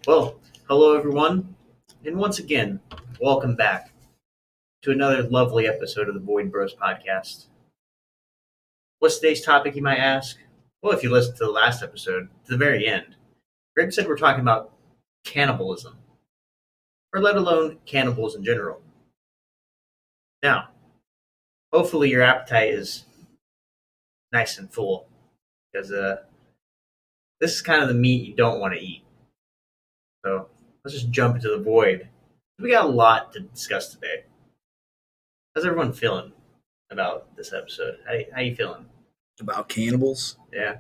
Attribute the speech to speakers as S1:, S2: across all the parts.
S1: Well, hello everyone, and once again, welcome back to another lovely episode of the Void Bros podcast. What's today's topic, you might ask? Well, if you listened to the last episode, to the very end, Greg said we're talking about cannibalism, or let alone cannibals in general. Now, hopefully your appetite is nice and full, because this is kind of the meat you don't want to eat. So let's just jump into the void. We got a lot to discuss today. How's everyone feeling about this episode? How you feeling?
S2: About cannibals?
S1: Yeah.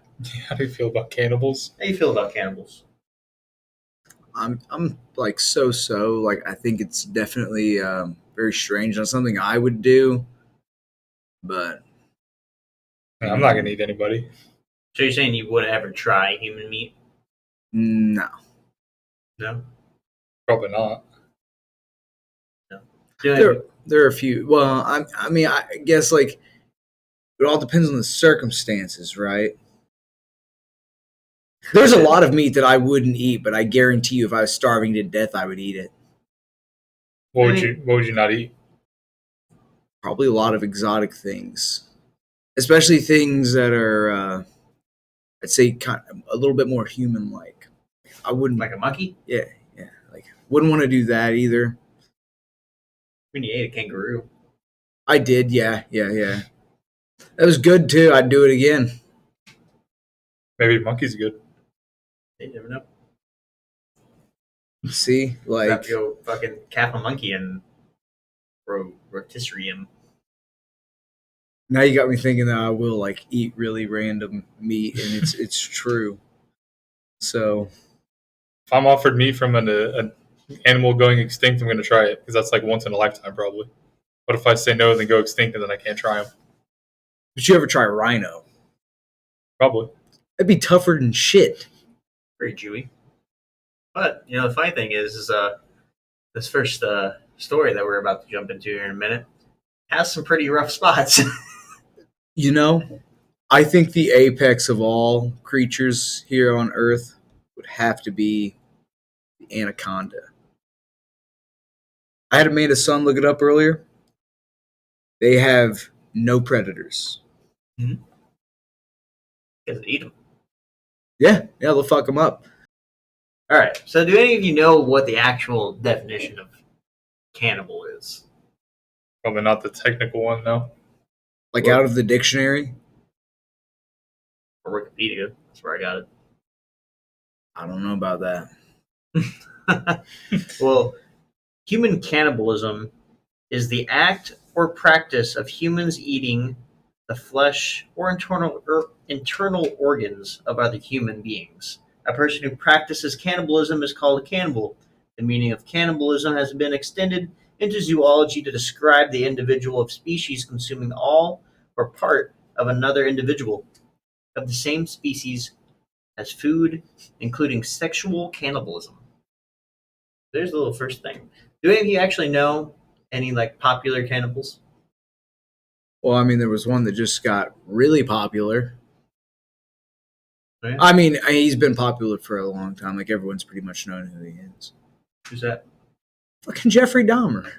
S3: How do you feel about cannibals?
S1: How you feel about cannibals?
S2: I'm like so. Like I think it's definitely very strange. Not something I would do, but
S3: I'm not gonna eat anybody.
S1: So you're saying you wouldn't ever try human meat?
S2: no.
S1: No.
S3: Probably not.
S2: There are a few. Well, I guess like it all depends on the circumstances, right? There's a lot of meat that I wouldn't eat, but I guarantee you, if I was starving to death, I would eat it.
S3: What would you not eat?
S2: Probably a lot of exotic things, especially things that are, I'd say, kind of a little bit more human-like. I wouldn't
S1: Like a monkey?
S2: Yeah. Like wouldn't want to do that either.
S1: When you ate a kangaroo.
S2: I did, yeah. That was good too. I'd do it again.
S3: Maybe monkey's good.
S1: You never know.
S2: See, like
S1: Have to go fucking cap a monkey and rotisserie him.
S2: now you got me thinking that I will like eat really random meat, and it's true. So
S3: If I'm offered meat from an animal going extinct, I'm gonna try it because that's like once in a lifetime probably. What if I say no, then go extinct, and then I can't try them?
S2: did you ever try rhino?
S3: Probably.
S2: It'd be tougher than shit.
S1: Very chewy. But, the funny thing is this first story that we're about to jump into here in a minute has some pretty rough spots.
S2: You know, I think the apex of all creatures here on Earth would have to be the anaconda. I had Amanda's son look it up earlier. They have no predators.
S1: Because eat them.
S2: Yeah, they'll fuck them up.
S1: All right. So, do any of you know what the actual definition of cannibal is?
S3: Probably not the technical one, no.
S2: Like out of the dictionary?
S1: Or Wikipedia? That's where I got it.
S2: I don't know about that.
S1: Well, human cannibalism is the act or practice of humans eating the flesh or internal organs of other human beings. A person who practices cannibalism is called a cannibal. The meaning of cannibalism has been extended into zoology to describe the individual of species consuming all or part of another individual of the same species as food, including sexual cannibalism. There's the little first thing. Do any of you actually know any like popular cannibals?
S2: Well, I mean, there was one that just got really popular.
S1: Oh, yeah?
S2: I mean, he's been popular for a long time. Like, everyone's pretty much known who he is.
S1: Who's that?
S2: Fucking Jeffrey Dahmer.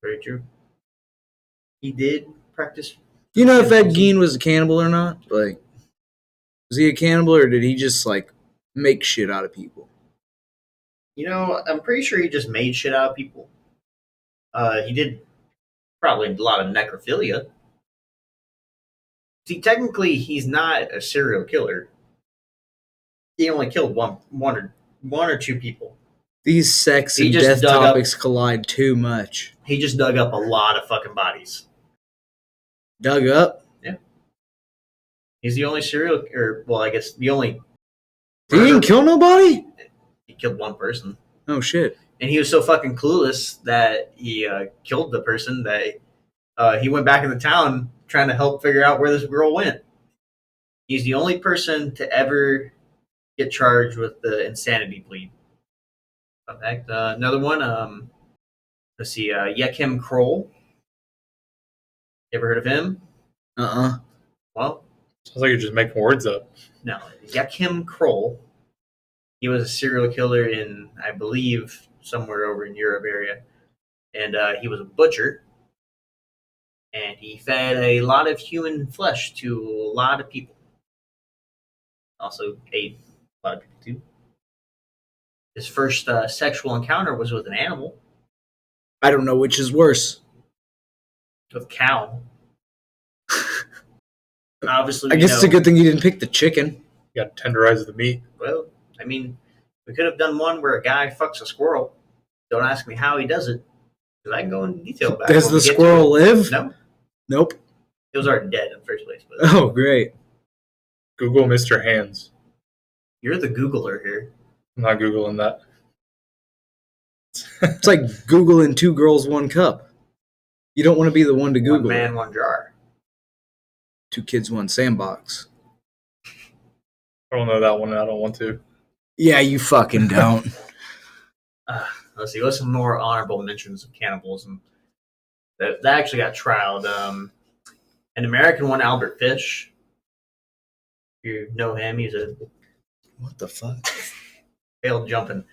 S1: Very true. He did practice.
S2: You know if Ed Gein was a cannibal or not? Like, was he a cannibal or did he just, like, make shit out of people?
S1: I'm pretty sure he just made shit out of people. He did probably a lot of necrophilia. See, technically, he's not a serial killer. He only killed one or two people.
S2: These sex
S1: He
S2: and
S1: just
S2: death
S1: dug
S2: topics collide too much.
S1: He just dug up a lot of fucking bodies.
S2: Dug up?
S1: Yeah. He's the only I guess the only.
S2: He didn't kill nobody?
S1: He killed one person.
S2: Oh, shit.
S1: And he was so fucking clueless that he killed the person that he went back in the town trying to help figure out where this girl went. He's the only person to ever get charged with the insanity plea. In fact, another one, let's see, Yekim Kroll. You ever heard of him?
S2: Uh-uh.
S1: Well,
S3: Sounds like you're just making words up.
S1: no. Yekim Kroll He was a serial killer in, I believe, somewhere over in Europe area, and he was a butcher, and he fed a lot of human flesh to a lot of people. Also ate a lot of people too. His first sexual encounter was with an animal,
S2: I don't know which is worse.
S1: with a cow. Obviously,
S2: I
S1: we
S2: guess it's a
S1: know-
S2: good thing you didn't pick the chicken.
S3: You got to tenderize the meat.
S1: Well, I mean, we could have done one where a guy fucks a squirrel. Don't ask me how he does it, because I can go into detail about it.
S2: Does
S1: when
S2: the
S1: we get to
S2: squirrel
S1: it.
S2: live?
S1: No,
S2: Nope.
S1: it was already dead in the first place. But
S2: Oh, great.
S3: Google Mr. Hands.
S1: you're the Googler here.
S3: I'm not Googling that.
S2: It's like Googling 2 girls, 1 cup. You don't want to be the one to Google
S1: One man,
S2: it.
S1: one jar.
S2: 2 kids, 1 sandbox.
S3: I don't know that one, and I don't want to.
S2: Yeah, you fucking don't.
S1: Let's see. What's some more honorable mentions of cannibalism that actually got trialed? An American one, Albert Fish. If you know him, he's a
S2: What the fuck?
S1: failed jumping.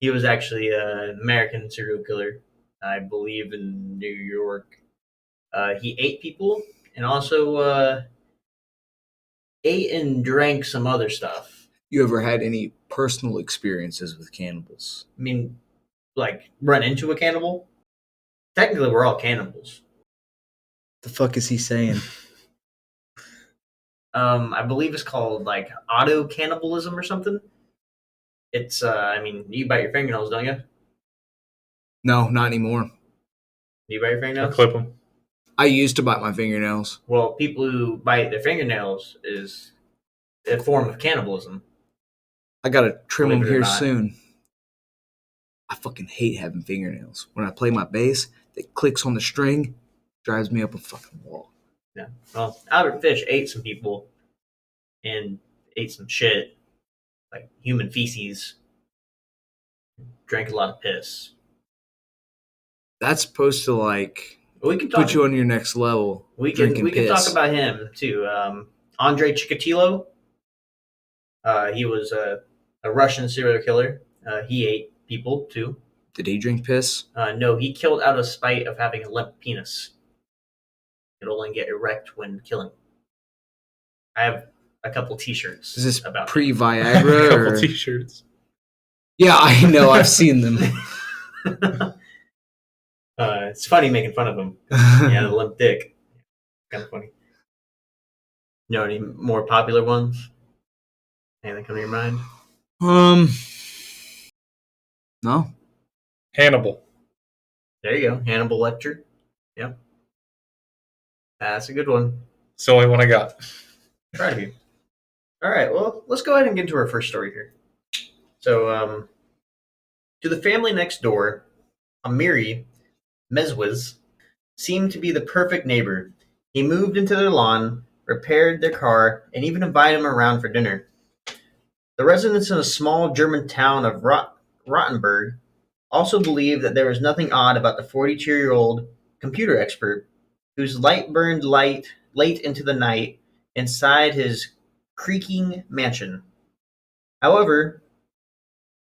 S1: He was actually an American serial killer, I believe, in New York. He ate people and also ate and drank some other stuff.
S2: You ever had any personal experiences with cannibals?
S1: I mean, like, run into a cannibal? Technically, we're all cannibals.
S2: The fuck is he saying?
S1: I believe it's called, like, auto cannibalism or something. It's, I mean, you bite your fingernails, don't you?
S2: No, not anymore.
S1: You bite your
S3: I
S1: fingernails?
S3: clip them.
S2: I used to bite my fingernails.
S1: Well, people who bite their fingernails is a form of cannibalism.
S2: I gotta trim
S1: Believe
S2: them
S1: it or
S2: here
S1: not.
S2: soon. I fucking hate having fingernails. When I play my bass, it clicks on the string, drives me up a fucking wall.
S1: Yeah. Well, Albert Fish ate some people and ate some shit, like human feces, drank a lot of piss.
S2: That's supposed to like
S1: But we can talk.
S2: put you on your next level.
S1: we can
S2: drinking
S1: talk
S2: piss.
S1: about him too. Andre Chikatilo. He was a Russian serial killer. He ate people too.
S2: Did he drink piss?
S1: No, he killed out of spite of having a limp penis. It only get erect when killing. I have a couple T-shirts.
S2: Is this
S1: about
S2: pre
S3: A
S2: Viagra?
S3: couple
S2: Or...
S3: t-shirts.
S2: Yeah, I know. I've seen them.
S1: It's funny making fun of him. Yeah, the limp dick. Kind of funny. You know any more popular ones? Anything come to your mind?
S2: No.
S3: Hannibal.
S1: There you go. Hannibal Lecter. Yep. That's a good one.
S3: It's the only one I got.
S1: Proud of you. All right, well, let's go ahead and get into our first story here. So, to the family next door, Amiri Mezwiz seemed to be the perfect neighbor. He moved into their lawn, repaired their car, and even invited them around for dinner. The residents in a small German town of Rottenburg also believed that there was nothing odd about the 42-year-old computer expert whose light burned late into the night inside his creaking mansion. However,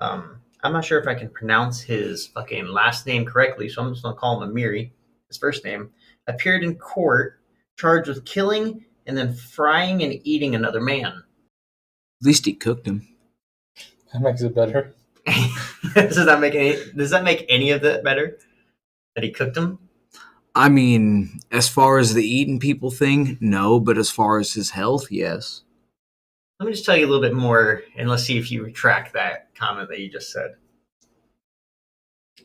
S1: I'm not sure if I can pronounce his fucking last name correctly, so I'm just gonna call him Amiri. His first name appeared in court, charged with killing and then frying and eating another man.
S2: At least he cooked him.
S3: That makes it better.
S1: Does that make any of that better? That he cooked him?
S2: I mean, as far as the eating people thing, no. But as far as his health, yes.
S1: Let me just tell you a little bit more, and let's see if you retract that comment that you just said.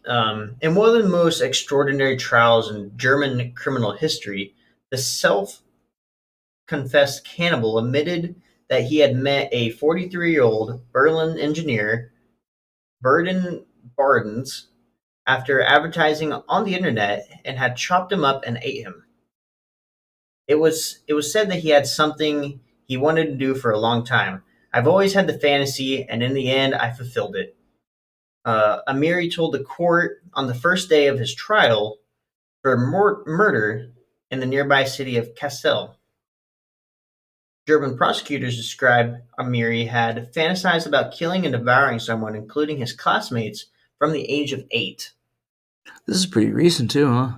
S1: In one of the most extraordinary trials in German criminal history, the self-confessed cannibal admitted that he had met a 43-year-old Berlin engineer, Burden Bardens, after advertising on the internet and had chopped him up and ate him. It was said that he had something he wanted to do for a long time. I've always had the fantasy, and in the end, I fulfilled it. Amiri told the court on the first day of his trial for murder in the nearby city of Kassel. German prosecutors describe Amiri had fantasized about killing and devouring someone, including his classmates, from the age of 8.
S2: This is pretty recent too, huh?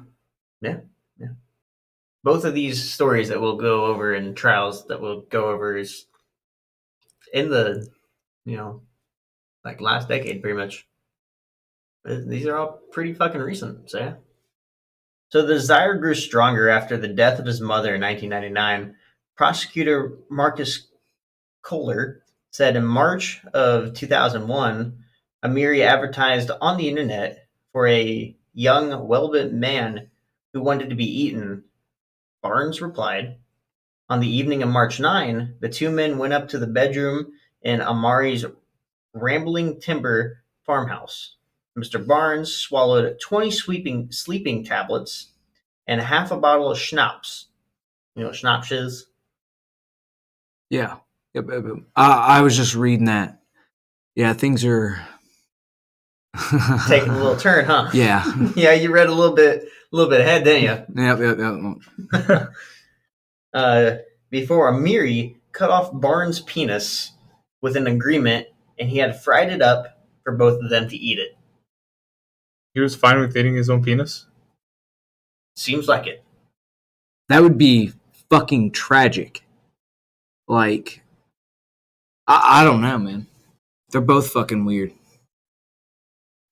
S1: Yeah. Both of these stories that we'll go over in trials that we'll go over is in the, like last decade, pretty much. These are all pretty fucking recent, so yeah. So the desire grew stronger after the death of his mother in 1999. Prosecutor Marcus Kohler said in March of 2001, Amiri advertised on the internet for a young, well-built man who wanted to be eaten. Barnes replied. On the evening of March 9, the two men went up to the bedroom in Amari's rambling timber farmhouse. Mr. Barnes swallowed 20 sleeping tablets and half a bottle of schnapps. You know what schnapps is?
S2: Yeah. Yep. I was just reading that. Yeah, things are
S1: Taking a little turn, huh?
S2: Yeah.
S1: Yeah, you read a little bit ahead, didn't
S2: Yep.
S1: you? Before Amiri cut off Barnes' penis with an agreement, and he had fried it up for both of them to eat it.
S3: He was fine with eating his own penis?
S1: Seems like it.
S2: That would be fucking tragic. Like, I don't know, man. They're both fucking weird.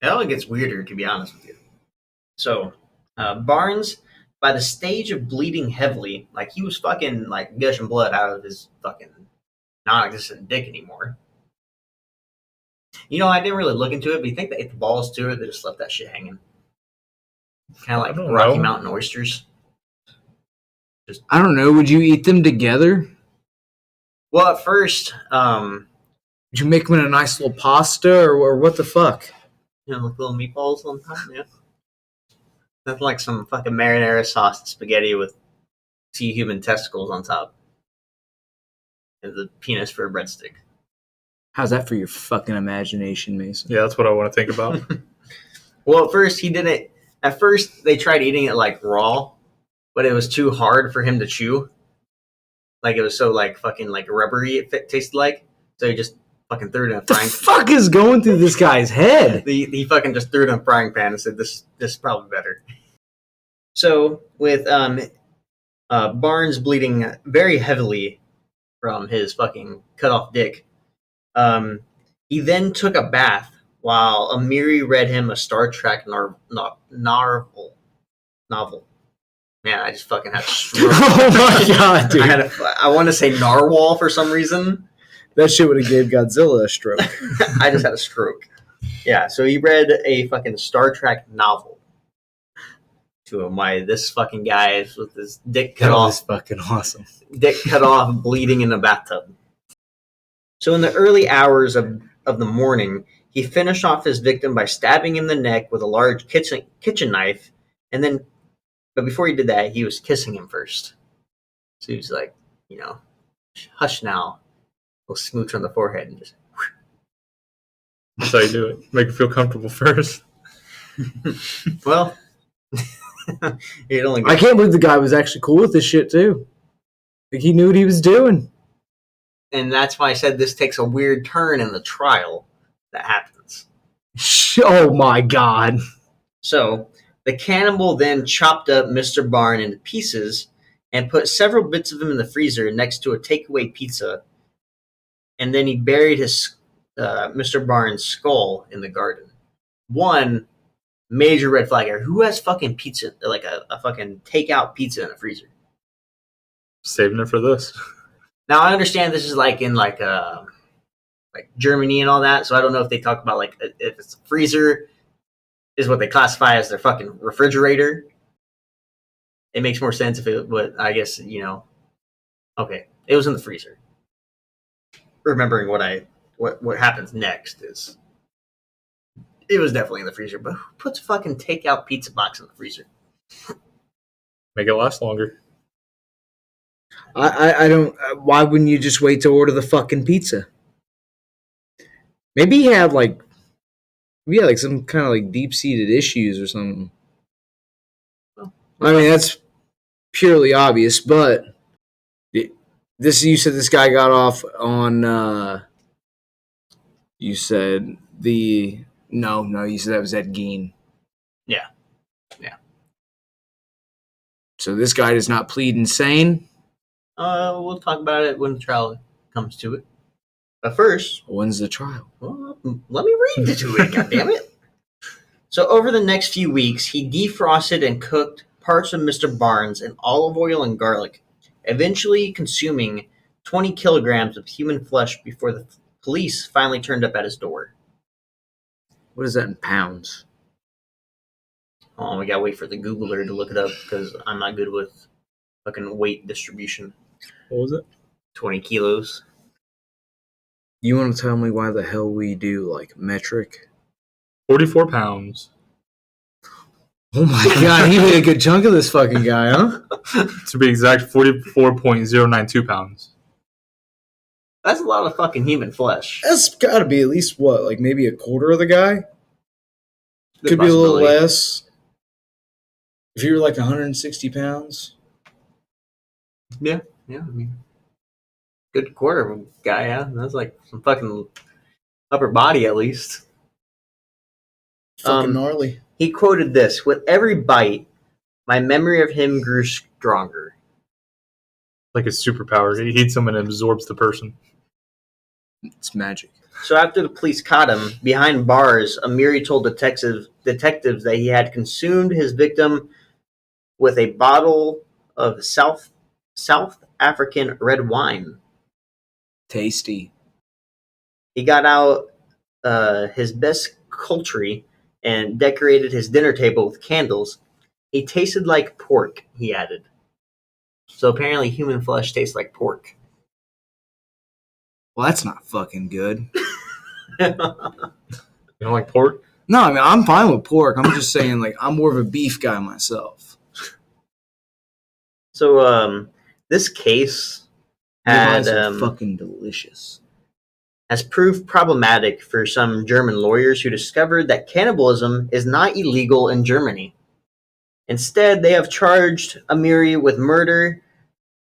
S1: It only gets weirder, to be honest with you. So, Barnes, by the stage of bleeding heavily, like he was fucking like gushing blood out of his fucking non-existent dick anymore. You know, I didn't really look into it, but you think they ate the balls too, or they just left that shit hanging? Kind of like Rocky Mountain oysters.
S2: I don't know. Would you eat them together?
S1: Well, at first,
S2: would you make them in a nice little pasta, or what the fuck?
S1: like little meatballs on top, yeah. Nothing like some fucking marinara sauce and spaghetti with sea human testicles on top. And the penis for a breadstick.
S2: How's that for your fucking imagination, Mason?
S3: Yeah, that's what I want to think about.
S1: Well, at first he didn't. At first they tried eating it like raw, but it was too hard for him to chew. Like it was so like fucking like rubbery it tasted like. So he just fucking threw it in a frying.
S2: What the fuck is going through this guy's head?
S1: He fucking just threw it in a frying pan and said, "This is probably better." So with Barnes bleeding very heavily from his fucking cut off dick, he then took a bath while Amiri read him a Star Trek novel. Man, I just fucking had a stroke.
S2: Oh my god, dude!
S1: I want to say narwhal for some reason.
S2: That shit would have gave Godzilla a stroke.
S1: I just had a stroke. Yeah, so he read a fucking Star Trek novel to him. Why this fucking guy is with his dick cut off.
S2: That was fucking awesome.
S1: Dick cut off, bleeding in a bathtub. So in the early hours of the morning, he finished off his victim by stabbing him in the neck with a large kitchen knife, but before he did that, he was kissing him first. So he was like, hush now. We'll smooch on the forehead and just.
S3: That's how you do it. Make it feel comfortable first.
S1: Well,
S2: I can't believe the guy was actually cool with this shit too. Like he knew what he was doing.
S1: And that's why I said this takes a weird turn in the trial that happens.
S2: Oh my god.
S1: So, the cannibal then chopped up Mr. Barnes into pieces and put several bits of him in the freezer next to a takeaway pizza. And then he buried his Mr. Barnes' skull in the garden. One major red flag here. Who has fucking pizza, like a fucking takeout pizza in a freezer?
S3: Saving it for this.
S1: Now, I understand this is like in like Germany and all that, so I don't know if they talk about like if it's a freezer is what they classify as their fucking refrigerator. It makes more sense if it would, I guess, okay, it was in the freezer. Remembering what happens next is it was definitely in the freezer, but who puts a fucking takeout pizza box in the freezer?
S3: Make it last longer.
S2: I don't. Why wouldn't you just wait to order the fucking pizza? Maybe he had some kind of like deep seated issues or something. I mean, that's purely obvious, but You said this guy got off on. You said the no. You said that was Ed Gein.
S1: Yeah.
S2: So this guy does not plead insane.
S1: We'll talk about it when the trial comes to it. But first,
S2: When's the trial?
S1: well, let me read you to it. God damn it! So over the next few weeks, he defrosted and cooked parts of Mr. Barnes in olive oil and garlic, eventually consuming 20 kilograms of human flesh before the police finally turned up at his door.
S2: What is that in pounds?
S1: Oh, we gotta wait for the Googler to look it up because I'm not good with fucking weight distribution.
S3: What was it?
S1: 20 kilos.
S2: You want to tell me why the hell we do like metric?
S3: 44 pounds.
S2: Oh my god, he made a good chunk of this fucking guy, huh?
S3: To be exact, 44.092 pounds.
S1: That's a lot of fucking human flesh.
S2: That's got to be at least what, like maybe a quarter of the guy?
S1: Good
S2: Could be a little
S1: possibility.
S2: less. If you were like 160 pounds.
S1: Yeah, I mean, good quarter of a guy, yeah. That's like some fucking upper body at least.
S2: Fucking gnarly.
S1: He quoted this: "With every bite, my memory of him grew stronger."
S3: Like his superpower. He eats them and absorbs the person.
S2: It's magic.
S1: So after the police caught him behind bars, Amiri told detectives that he had consumed his victim with a bottle of South African red wine.
S2: Tasty.
S1: He got out his best culture and decorated his dinner table with candles. He tasted like pork, he added. So apparently human flesh tastes like pork.
S2: Well, that's not fucking good.
S3: You don't like pork?
S2: No, I mean, I'm fine with pork. I'm just saying, like, I'm more of a beef guy myself.
S1: So this case had
S2: fucking delicious.
S1: has proved problematic for some German lawyers who discovered that cannibalism is not illegal in Germany. Instead, they have charged Amiri with murder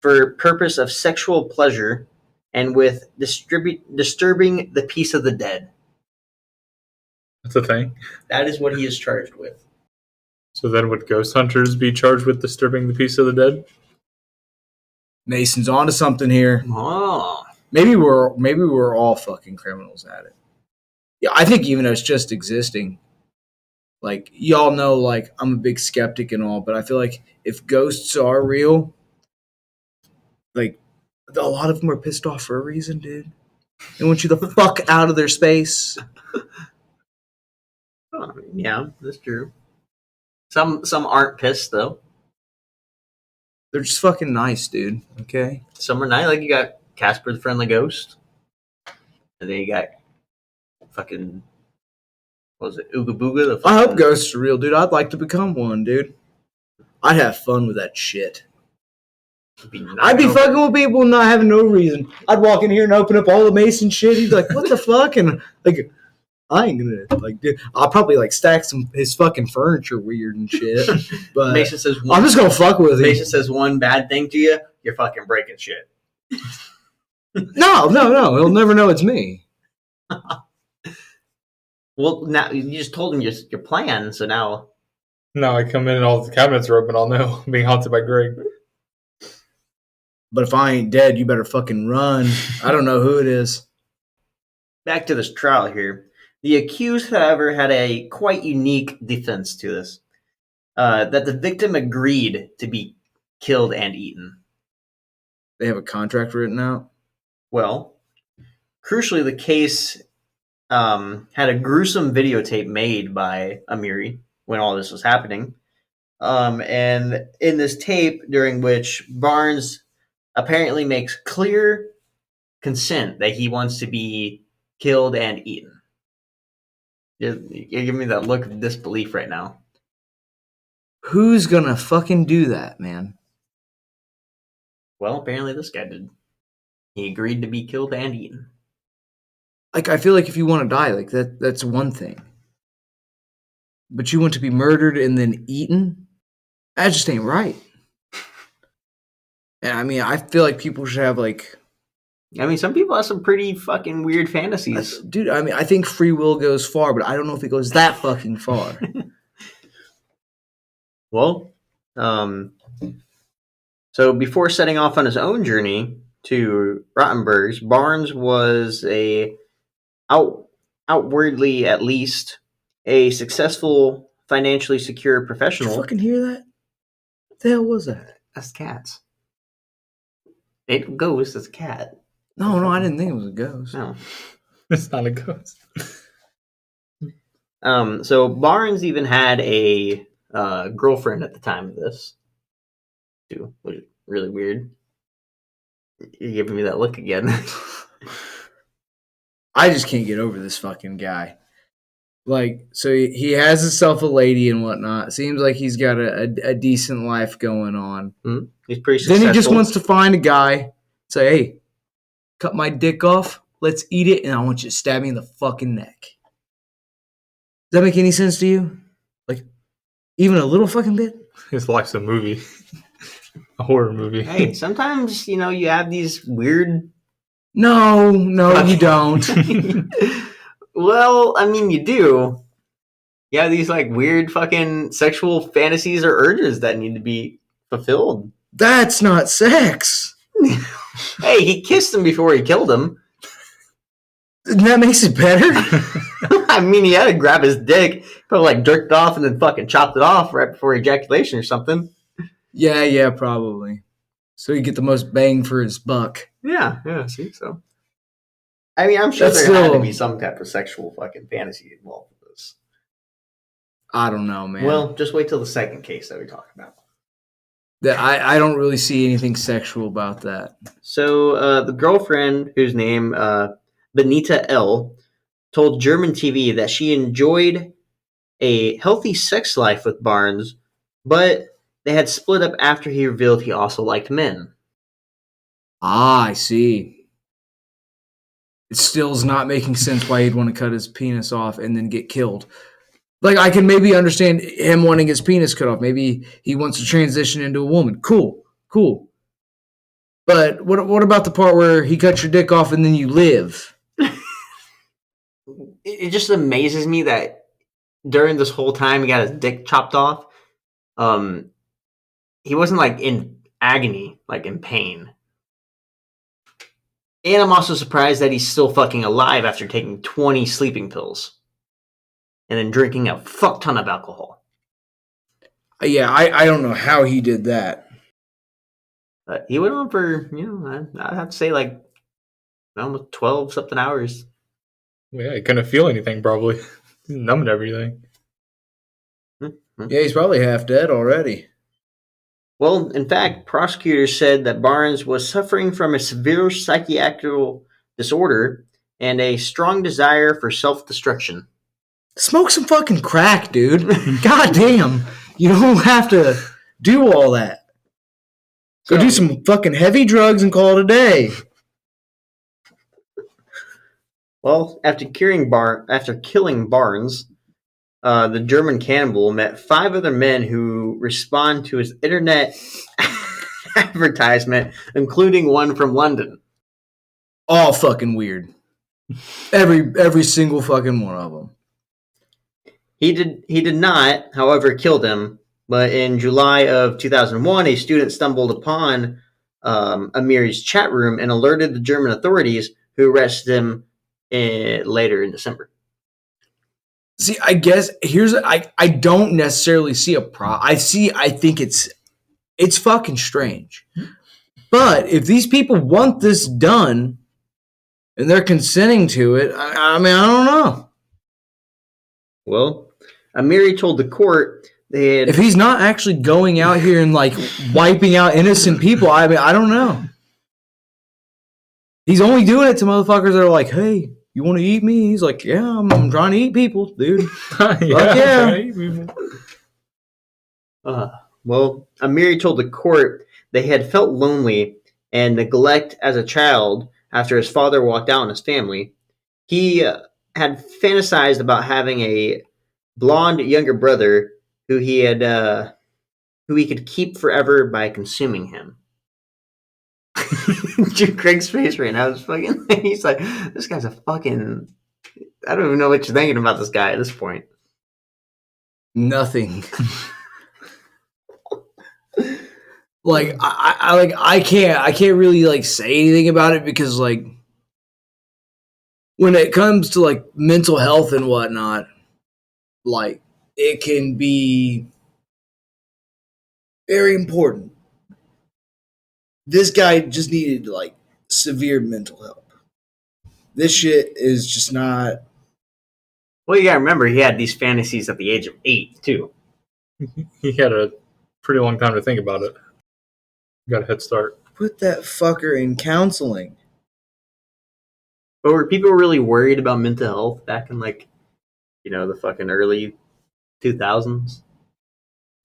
S1: for purpose of sexual pleasure and with disturbing the peace of the dead.
S3: That's a thing.
S1: That is what he is charged with.
S3: So then would ghost hunters be charged with disturbing the peace of the dead?
S2: Mason's onto something here.
S1: Oh.
S2: Maybe we're all fucking criminals at it. Yeah, I think even us just existing, like y'all know, like I'm a big skeptic and all, but I feel like if ghosts are real, like a lot of them are pissed off for a reason, dude. They want you the fuck out of their space.
S1: Oh, yeah, that's true. Some aren't pissed though.
S2: They're just fucking nice, dude. Okay.
S1: Some are nice. Like you got Casper the Friendly Ghost, and then you got fucking what was it, Ooga Booga?
S2: I hope ghosts are real, dude. I'd like to become one, dude. I'd have fun with that shit. I'd be fucking with people and not having no reason. I'd walk in here and open up all the Mason shit. He'd be like, "What the fuck?" And like, I ain't gonna like, dude. I'll probably like stack his fucking furniture weird and shit. But
S1: Mason says
S2: I'm just gonna fuck with him.
S1: Mason says one bad thing to you, you're fucking breaking shit.
S2: No. He'll never know it's me.
S1: Well, now you just told him your plan, so now
S3: No, I come in and all the cabinets are open. I'll know I'm being haunted by Greg.
S2: But if I ain't dead, you better fucking run. I don't know who it is.
S1: back to this trial here. The accused, however, had a quite unique defense to this. That the victim agreed to be killed and eaten.
S2: They have a contract written out.
S1: Well, crucially, the case had a gruesome videotape made by Amiri when all this was happening. And in this tape, during which Barnes apparently makes clear consent that he wants to be killed and eaten. You're giving me that look of disbelief right now.
S2: Who's gonna fucking do that, man?
S1: Well, apparently this guy did. He agreed to be killed and eaten.
S2: Like, I feel like if you want to die, like that's one thing. But you want to be murdered and then eaten? That just ain't right. And I mean, I feel like people should have like,
S1: I mean, some people have some pretty fucking weird fantasies.
S2: dude. I mean, I think free will goes far, but I don't know if it goes that fucking far.
S1: Well, so before setting off on his own journey to Rottenberg's, Barnes was outwardly at least a successful, financially secure
S2: Did you
S1: professional.
S2: fucking hear that? What the hell was that?
S1: That's cats. It goes as a cat.
S2: No, I didn't think it was a ghost.
S1: No.
S3: It's not a ghost.
S1: So Barnes even had a girlfriend at the time of this, too, which is really weird. You're giving me that look again.
S2: I just can't get over this fucking guy. Like, so he has himself a lady and whatnot. Seems like he's got a decent life going on.
S1: He's pretty successful.
S2: Then he just wants to find a guy, say, hey, cut my dick off, let's eat it, and I want you to stab me in the fucking neck. Does that make any sense to you? Like, even a little fucking bit?
S3: His life's a movie. A horror movie.
S1: Hey, sometimes, you have these weird...
S2: No, you don't.
S1: Well, I mean, you do. You have these, like, weird fucking sexual fantasies or urges that need to be fulfilled.
S2: That's not sex.
S1: Hey, he kissed him before he killed him.
S2: That makes it better?
S1: I mean, he had to grab his dick, probably, like, jerked off and then fucking chopped it off right before ejaculation or something.
S2: Yeah, probably. So you get the most bang for his buck.
S1: Yeah, see, so. I mean, I'm sure there had to be some type of sexual fucking fantasy involved with this.
S2: I don't know, man.
S1: Well, just wait till the second case that we talk about.
S2: I don't really see anything sexual about that.
S1: So the girlfriend, whose name Benita L., told German TV that she enjoyed a healthy sex life with Barnes, but they had split up after he revealed he also liked men.
S2: I see. It still is not making sense why he'd want to cut his penis off and then get killed. Like, I can maybe understand him wanting his penis cut off. Maybe he wants to transition into a woman. Cool. But what about the part where he cuts your dick off and then you live?
S1: It just amazes me that during this whole time he got his dick chopped off, he wasn't, like, in agony, like, in pain. And I'm also surprised that he's still fucking alive after taking 20 sleeping pills. And then drinking a fuck ton of alcohol.
S2: Yeah, I don't know how he did that.
S1: He went on for, I'd have to say, like, almost 12-something hours.
S3: Well, yeah, he couldn't feel anything, probably. He's numbing everything.
S2: Yeah, he's probably half dead already.
S1: Well, in fact, prosecutors said that Barnes was suffering from a severe psychiatric disorder and a strong desire for self-destruction.
S2: Smoke some fucking crack, dude. God damn. You don't have to do all that. Go do some fucking heavy drugs and call it a day.
S1: Well, after killing Barnes, the German cannibal met 5 other men who respond to his internet advertisement, including one from London.
S2: All fucking weird. Every single fucking one of them.
S1: He did not, however, kill them. But in July of 2001, a student stumbled upon Amir's chat room and alerted the German authorities, who arrested him later in December.
S2: See, I guess I don't necessarily see a problem. I think it's fucking strange. But if these people want this done and they're consenting to it, I mean, I don't know.
S1: Well, Amiri told the court
S2: if he's not actually going out here and, like, wiping out innocent people, I mean, I don't know. He's only doing it to motherfuckers that are like, hey, you want to eat me? He's like, yeah, I'm trying to eat people, dude. Yeah.
S1: Well, Amiri told the court they had felt lonely and neglect as a child after his father walked out on his family. He had fantasized about having a blonde younger brother who he could keep forever by consuming him. Jim Craig's face right now is fucking. He's like, this guy's a fucking. I don't even know what you're thinking about this guy at this point.
S2: Nothing. Like I can't really like say anything about it because like when it comes to like mental health and whatnot, like it can be very important. This guy just needed like severe mental help. This shit is just not.
S1: Well, you gotta remember, he had these fantasies at the age of 8 too.
S3: He had a pretty long time to think about it. Got a head start.
S2: Put that fucker in counseling.
S1: But were people really worried about mental health back in like, the fucking early 2000s?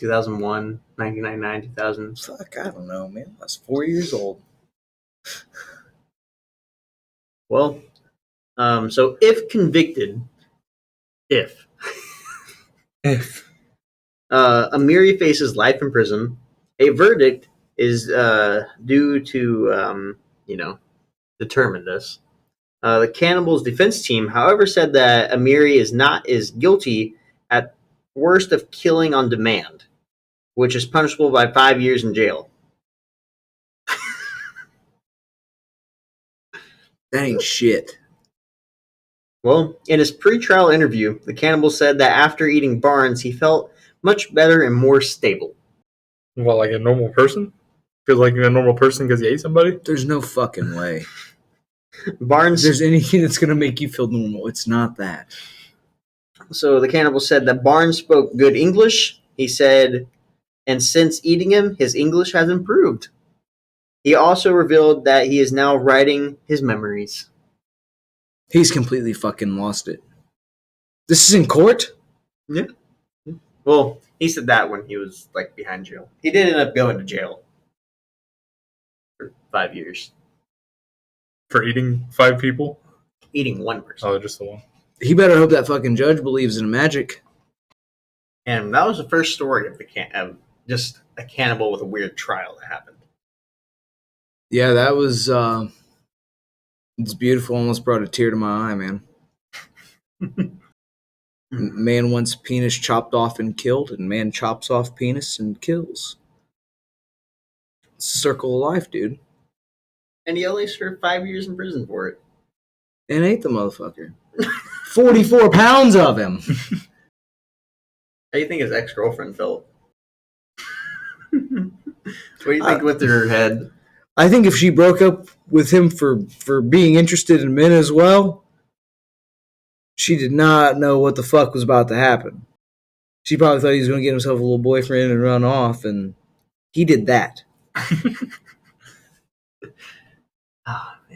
S1: 2001, 1999, 2000.
S2: Fuck, I don't know, man. I was 4 years old.
S1: Well, so if convicted, Amiri faces life in prison. A verdict is due to, determine this. The Cannibals defense team, however, said that Amiri is guilty at worst of killing on demand, which is punishable by 5 years in jail.
S2: That ain't shit.
S1: Well, in his pre-trial interview, the cannibal said that after eating Barnes, he felt much better and more stable.
S3: Well, like a normal person? Feels like a normal person because he ate somebody?
S2: There's no fucking way.
S1: Barnes.
S2: If there's anything that's gonna make you feel normal, it's not that.
S1: So the cannibal said that Barnes spoke good English. He said, and since eating him, his English has improved. He also revealed that he is now writing his memories.
S2: He's completely fucking lost it. This is in court?
S1: Yeah. Well, he said that when he was like behind jail. He did end up going to jail for 5 years.
S3: For eating 5 people?
S1: Eating one person.
S3: Oh, just the one.
S2: He better hope that fucking judge believes in magic.
S1: And that was the first story of just a cannibal with a weird trial that happened.
S2: Yeah, that was it's beautiful. Almost brought a tear to my eye, man. Man wants penis chopped off and killed, and man chops off penis and kills. It's a circle of life, dude.
S1: And he only served 5 years in prison for it.
S2: And ate the motherfucker. 44 pounds of him.
S1: How do you think his ex-girlfriend felt? What do you think with her head?
S2: I think if she broke up with him for being interested in men as well, she did not know what the fuck was about to happen. She probably thought he was going to get himself a little boyfriend and run off, and he did that.
S1: Man,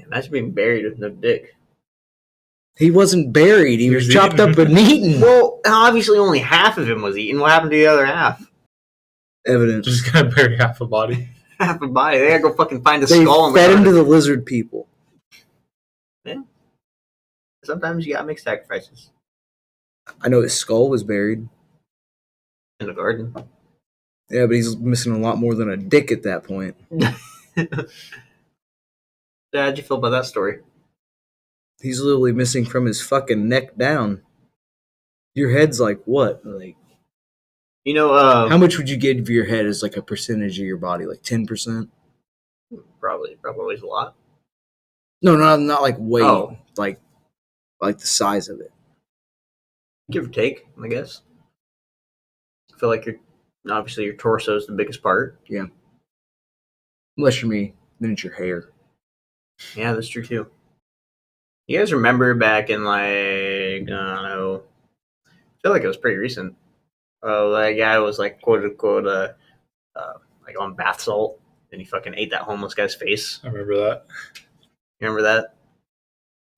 S1: imagine being buried with no dick.
S2: He wasn't buried. He was chopped up and eaten.
S1: Well, obviously only half of him was eaten. What happened to the other half?
S2: Evidence.
S3: Just gotta bury half a body.
S1: Half a body. They gotta go fucking find a
S2: They
S1: skull.
S2: fed him to the lizard people.
S1: Yeah. Sometimes you gotta make sacrifices.
S2: I know his skull was buried.
S1: In the garden.
S2: Yeah, but he's missing a lot more than a dick at that point.
S1: How'd you feel about that story?
S2: He's literally missing from his fucking neck down. Your head's like what? Like, how much would you give your head as like a percentage of your body? Like 10%?
S1: Probably a lot.
S2: No, not like weight.
S1: Oh.
S2: Like the size of it.
S1: Give or take, I guess. I feel like obviously your torso is the biggest part.
S2: Yeah. Unless you're me, then it's your hair.
S1: Yeah, that's true too. You guys remember back in like, I don't know, I feel like it was pretty recent. That guy was like quote unquote like on bath salt and he fucking ate that homeless guy's face.
S3: I remember that.
S1: You remember that?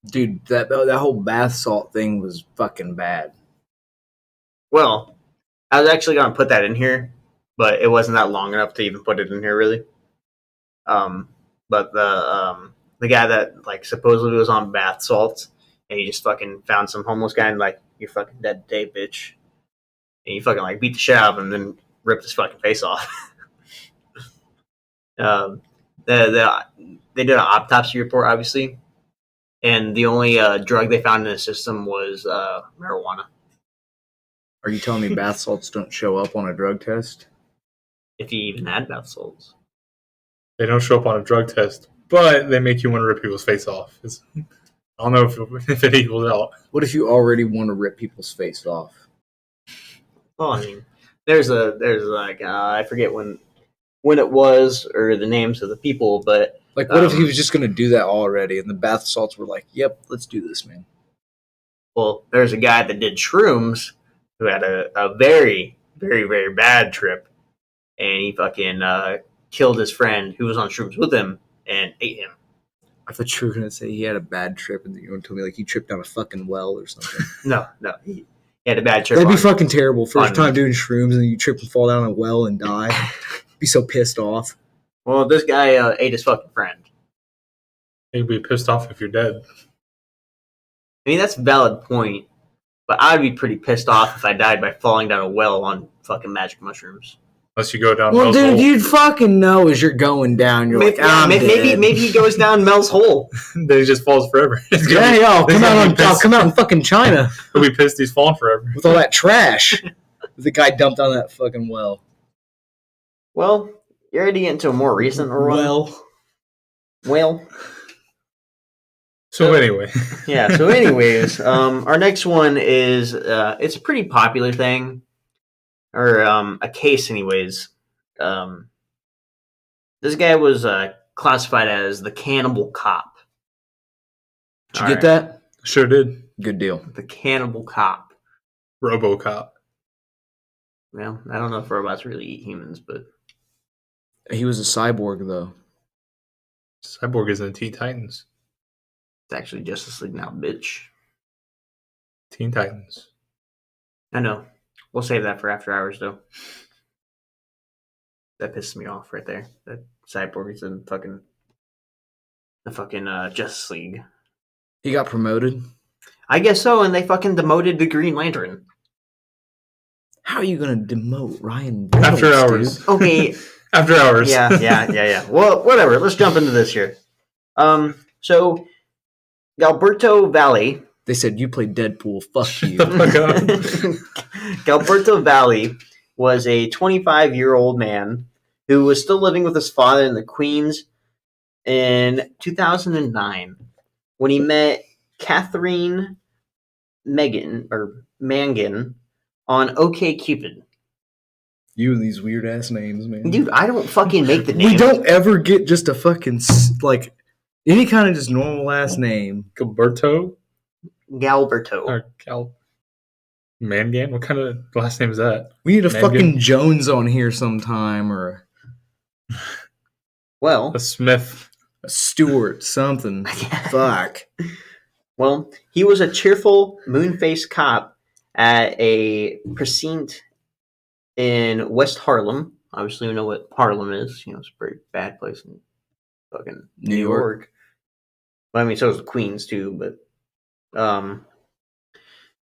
S2: Dude, that whole bath salt thing was fucking bad.
S1: Well, I was actually gonna put that in here, but it wasn't that long enough to even put it in here really. But the guy that like supposedly was on bath salts and he just fucking found some homeless guy and like, you're fucking dead today, bitch. And he fucking like beat the shit out of him and then ripped his fucking face off. They did an autopsy report, obviously, and the only drug they found in the system was marijuana.
S2: Are you telling me bath salts don't show up on a drug test?
S1: If he even had bath salts.
S3: They don't show up on a drug test, but they make you want to rip people's face off. I don't know if it equals out.
S2: What if you already want to rip people's face off?
S1: Well, I mean, there's like I forget when it was or the names of the people, but
S2: Like, what if he was just going to do that already, and the bath salts were like, "Yep, let's do this, man."
S1: well, there's a guy that did shrooms who had a very, very, very bad trip, and he fucking killed his friend who was on shrooms with him and ate him.
S2: I thought you were going to say he had a bad trip, and then you were going to tell me like he tripped down a fucking well or something.
S1: No, he had a bad trip.
S2: That'd be fucking terrible. First
S1: on-
S2: time doing shrooms, and then you trip and fall down a well and die. Be so pissed off.
S1: Well, this guy ate his fucking friend.
S3: You'd be pissed off if you're dead.
S1: I mean, that's a valid point, but I'd be pretty pissed off if I died by falling down a well on fucking magic mushrooms.
S3: Unless you go down
S2: Well,
S3: Mel's
S2: dude,
S3: hole.
S2: you'd fucking know as you're going down. You're
S1: Maybe,
S2: like, I'm dead.
S1: maybe he goes down Mel's hole.
S3: Then he just falls forever. He's gonna
S2: Yeah,
S3: be-
S2: yo,
S3: he's gonna be pissed.
S2: come out in fucking China
S3: He'll be pissed he's falling forever.
S2: with all that trash. The guy dumped on that fucking well.
S1: Well, you're already getting to a more recent one. Well,
S3: So anyway.
S1: yeah. So, anyways, our next one is it's a pretty popular thing, or a case, anyways. This guy was classified as the Cannibal Cop.
S2: Did you get that?
S3: Sure did.
S2: Good deal.
S1: The Cannibal Cop.
S3: RoboCop.
S1: Well, I don't know if robots really eat humans, but
S2: He was a cyborg, though.
S3: Cyborg is in Teen Titans.
S1: it's actually Justice League now, bitch.
S3: Teen Titans.
S1: I know. We'll save that for after hours, though. That pisses me off right there. That Cyborg is in the fucking Justice League.
S2: He got promoted.
S1: I guess so, and they fucking demoted the Green Lantern.
S2: How are you going to demote Ryan Reynolds,
S3: After hours.
S2: dude?
S1: Okay,
S3: After hours.
S1: yeah. Well, whatever. Let's jump into this here. So Galberto Valley.
S2: They said, you play Deadpool. Fuck you.
S3: The fuck up.
S1: Galberto Valley was a 25-year-old man who was still living with his father in the Queens in 2009 when he met Catherine Mangan on OkCupid.
S2: You and these weird-ass names, man.
S1: Dude, I don't fucking make the name.
S2: We don't ever get just a fucking, like, any kind of just normal-ass name.
S3: Gilberto?
S1: Galberto.
S3: Or Mangan? What kind of last name is that?
S2: We need a
S3: Mangan?
S2: fucking Jones on here sometime, or
S1: Well,
S3: A Smith.
S2: a Stewart, something. Fuck.
S1: well, he was a cheerful, moon-faced cop at a precinct in West Harlem. Obviously, we know what Harlem is. You know, it's a very bad place in fucking
S2: New York.
S1: Well, I mean, so is the Queens too, but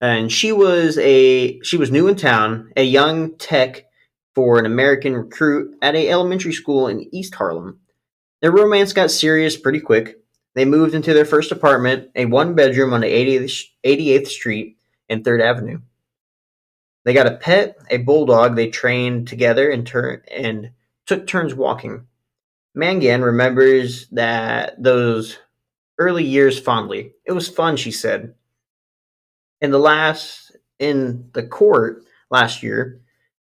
S1: and she was new in town, a young tech for an American recruit at a elementary school in East Harlem. Their romance got serious pretty quick. They moved into their first apartment, a one-bedroom on the 88th Street and 3rd Avenue. They got a pet, a bulldog they trained together and took turns walking. Mangan remembers those early years fondly. It was fun, she said. In the court last year,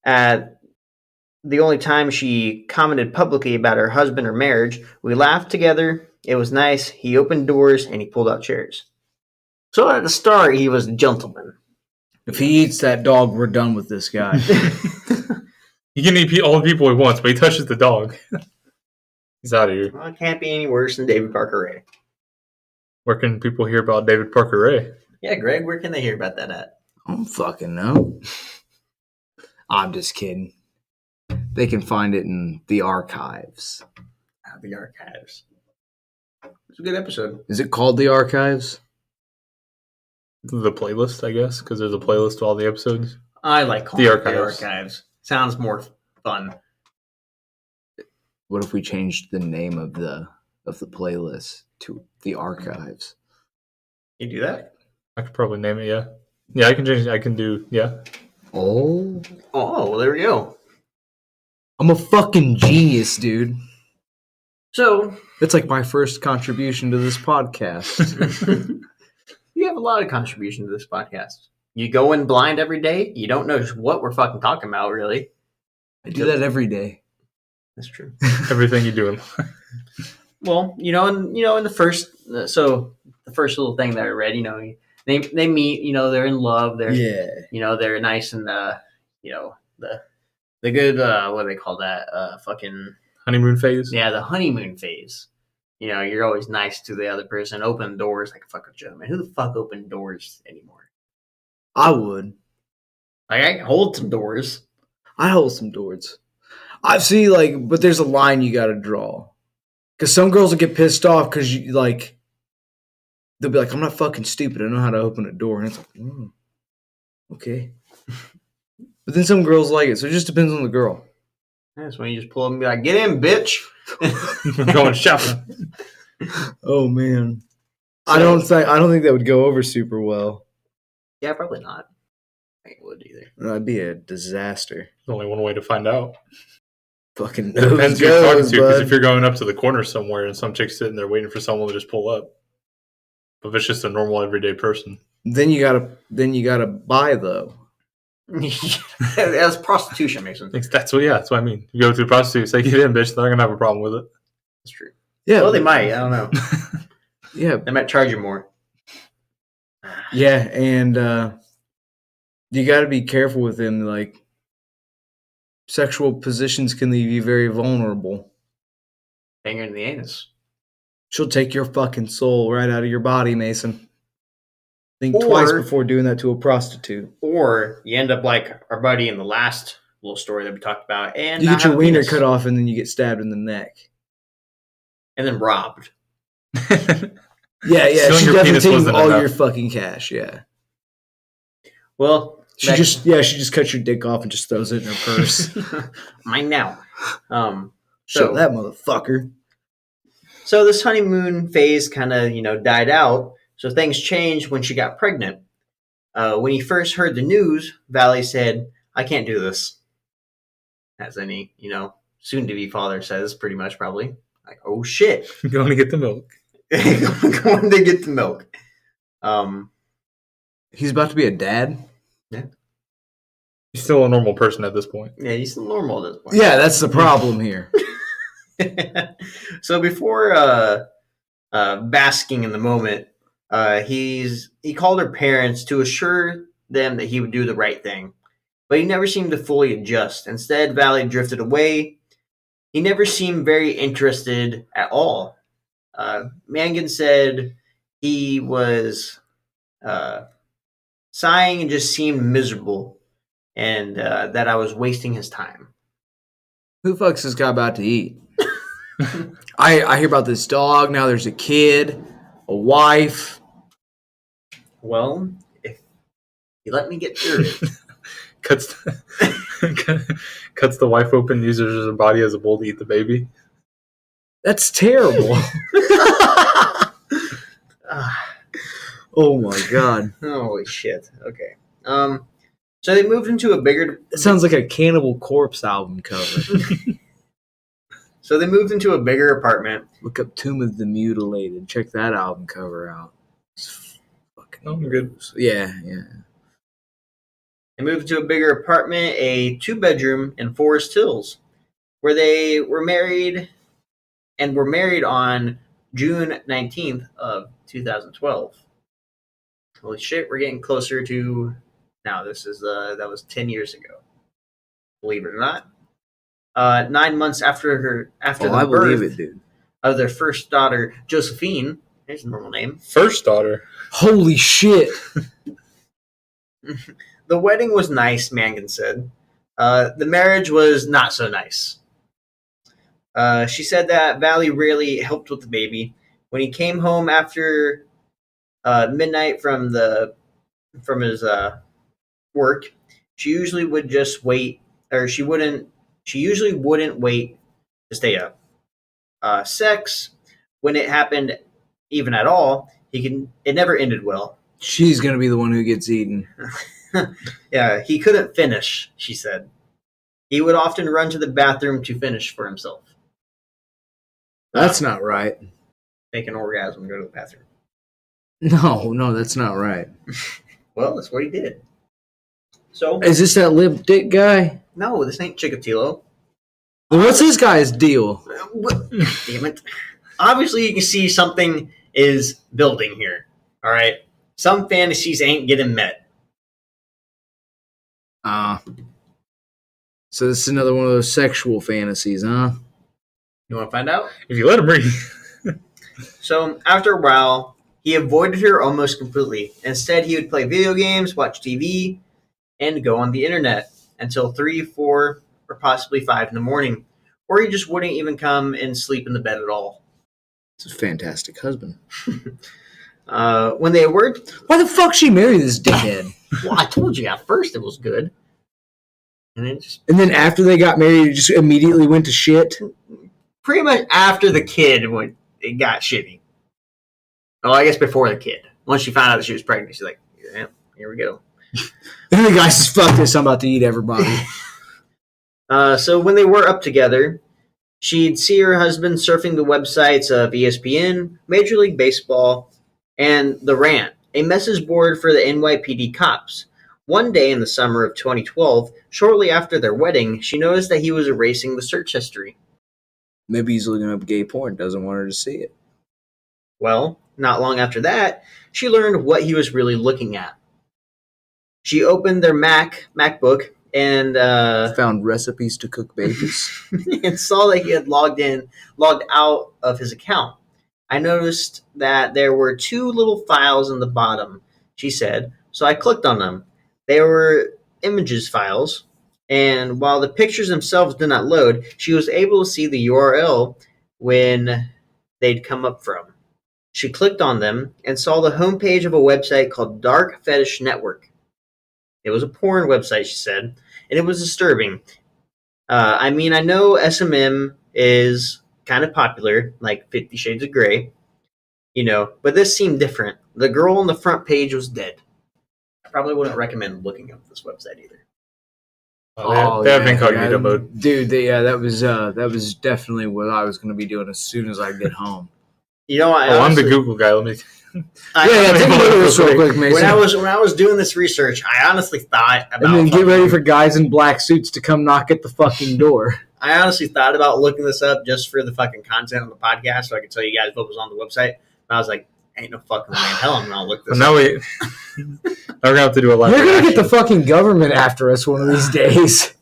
S1: at the only time she commented publicly about her husband or marriage, we laughed together. It was nice. He opened doors and he pulled out chairs. So at the start, he was a gentleman.
S2: If he eats that dog, we're done with this guy.
S3: He can eat all the people he wants, but he touches the dog. He's out of here.
S1: Well, it can't be any worse than David Parker Ray.
S3: Where can people hear about David Parker Ray?
S1: Yeah, Greg, where can they hear about that at?
S2: I don't fucking know. I'm just kidding. They can find it in the archives.
S1: The archives. It's a good episode.
S2: Is it called the archives?
S3: The playlist, I guess, because there's a playlist to all the episodes.
S1: I like calling
S3: The
S1: it the
S3: archives.
S1: archives. Sounds more fun.
S2: What if we changed the name of the playlist to the archives?
S1: You do that?
S3: I could probably name it. Yeah. Yeah, I can change. I can do. Yeah.
S2: Oh,
S1: Well, there we go.
S2: I'm a fucking genius, dude.
S1: So
S2: That's like my first contribution to this podcast.
S1: you have a lot of contribution to this podcast. You go in blind every day. You don't know what we're fucking talking about, really.
S2: I do that every day.
S1: That's true.
S3: Everything you do in
S1: Well, in the first, so the first little thing that I read, they meet, they're in love, they're nice and the good, what do they call that? Fucking
S3: honeymoon phase.
S1: yeah, the honeymoon phase. You're always nice to the other person, open doors like a fucking gentleman. Who the fuck open doors anymore?
S2: I would.
S1: Like I can hold some doors.
S2: I hold some doors. I see, but there's a line you got to draw. Because some girls will get pissed off because they'll be like, I'm not fucking stupid. I know how to open a door. And it's like, okay. But then some girls like it. So it just depends on the girl.
S1: That's when you just pull up and be like, get in, bitch.
S3: I'm going shopping.
S2: Oh, man. I don't think that would go over super well.
S1: Yeah, probably not. I think it would either.
S2: That'd be a disaster.
S3: There's only one way to find out.
S2: Fucking
S3: Depends who you're talking to. Because if you're going up to the corner somewhere and some chick's sitting there waiting for someone to just pull up, but if it's just a normal everyday person,
S2: then you gotta buy though.
S1: That's prostitution, Mason.
S3: that's what I mean. You go to a prostitute, say get in, bitch. They're not gonna have a problem with it.
S1: That's true.
S2: Yeah.
S1: Well, they might. I don't know.
S2: Yeah.
S1: They might charge you more.
S2: Yeah, and you got to be careful with them. Like, sexual positions can leave you very vulnerable.
S1: Finger in the anus.
S2: She'll take your fucking soul right out of your body, Mason. Think twice before doing that to a prostitute.
S1: Or you end up like our buddy in the last little story that we talked about, and
S2: you get your wiener cut off, and then you get stabbed in the neck,
S1: and then robbed.
S2: Yeah. She definitely takes all
S3: enough.
S2: Your fucking cash. Yeah.
S1: Well,
S2: she just cuts your dick off and just throws it in her purse.
S1: Mine now.
S2: So that motherfucker.
S1: So this honeymoon phase kind of died out. So things changed when she got pregnant. When he first heard the news, Valley said, "I can't do this." As any soon-to-be father says, pretty much probably like, "Oh shit,
S3: going to get the milk."
S1: Going to get the milk.
S2: He's about to be a dad.
S1: Yeah.
S3: He's still a normal person at this point.
S1: Yeah, he's still normal at this point.
S2: Yeah, that's the problem here.
S1: So before basking in the moment, he called her parents to assure them that he would do the right thing. But he never seemed to fully adjust. Instead, Valley drifted away. He never seemed very interested at all. Mangan said he was sighing and just seemed miserable, and that I was wasting his time.
S2: Who fucks this guy about to eat? I hear about this dog. Now there's a kid, a wife.
S1: Well, if you let me get through it.
S3: cuts the wife open, uses her body as a bowl to eat the baby.
S2: That's terrible. Oh my god.
S1: Holy shit. Okay. So they moved into a bigger...
S2: It sounds like a Cannibal Corpse album cover.
S1: So they moved into a bigger apartment.
S2: Look up Tomb of the Mutilated. Check that album cover out. It's fucking
S3: good.
S2: Yeah.
S1: They moved to a bigger apartment, a 2-bedroom in Forest Hills, where they were married on June 19th of 2012. Holy shit, we're getting closer to now. That was 10 years ago. Believe it or not. 9 months after the birth of their first daughter, Josephine. There's a normal name.
S3: First daughter.
S2: Holy shit.
S1: The wedding was nice, Mangan said. The marriage was not so nice. She said that Valley rarely helped with the baby. When he came home after midnight from his work, she usually would just wait, or she usually wouldn't wait to stay up. sex, when it happened even at all, it never ended well.
S2: She's gonna be the one who gets eaten.
S1: Yeah, he couldn't finish, she said. He would often run to the bathroom to finish for himself.
S2: That's not right.
S1: Make an orgasm and go to the bathroom.
S2: No, that's not right.
S1: Well, that's what he did. So,
S2: Is this that lip dick guy?
S1: no, this ain't Chikatilo.
S2: What's this guy's deal?
S1: Damn it. Obviously, you can see something is building here. All right? Some fantasies ain't getting met.
S2: So this is another one of those sexual fantasies, huh?
S1: You want to find out?
S3: If you let him read.
S1: So, after a while, he avoided her almost completely. Instead, he would play video games, watch TV, and go on the internet until 3, 4, or possibly 5 in the morning. Or he just wouldn't even come and sleep in the bed at all.
S2: It's a fantastic husband.
S1: When they were...
S2: Why the fuck she marry this dickhead?
S1: Well, I told you at first it was good. And
S2: then after they got married, it just immediately went to shit?
S1: pretty much after the kid, when it got shitty. Well, I guess before the kid. Once she found out that she was pregnant, she's like, yeah, here we go.
S2: And the guy says, fuck this, I'm about to eat everybody.
S1: So when they were up together, she'd see her husband surfing the websites of ESPN, Major League Baseball, and The Rant, a message board for the NYPD cops. One day in the summer of 2012, shortly after their wedding, she noticed that he was erasing the search history.
S2: Maybe he's looking up gay porn, doesn't want her to see it.
S1: Well, not long after that, she learned what he was really looking at. She opened their MacBook and
S2: found recipes to cook babies
S1: and saw that he had logged out of his account. I noticed that there were 2 little files in the bottom, she said, so I clicked on them. They were images files, and while the pictures themselves did not load, she was able to see the URL when they'd come up from. She clicked on them and saw the homepage of a website called Dark Fetish Network. It was a porn website, she said, and it was disturbing. I know S&M is kind of popular, like 50 Shades of Grey, but this seemed different. The girl on the front page was dead. I probably wouldn't recommend looking up this website either.
S3: They have incognito mode.
S2: Dude, that was definitely what I was going to be doing as soon as I get home.
S3: I'm the Google guy. Let me.
S2: Take a look at this real quick, Mason.
S1: When I was doing this research, I honestly thought about...
S2: And then get ready for guys in black suits to come knock at the fucking door.
S1: I honestly thought about looking this up just for the fucking content on the podcast so I could tell you guys what was on the website. But I was like, ain't no fucking way in hell I'm going to look this up.
S3: Now we're going to have to do a live
S2: You're going to get the fucking government after us one of these days.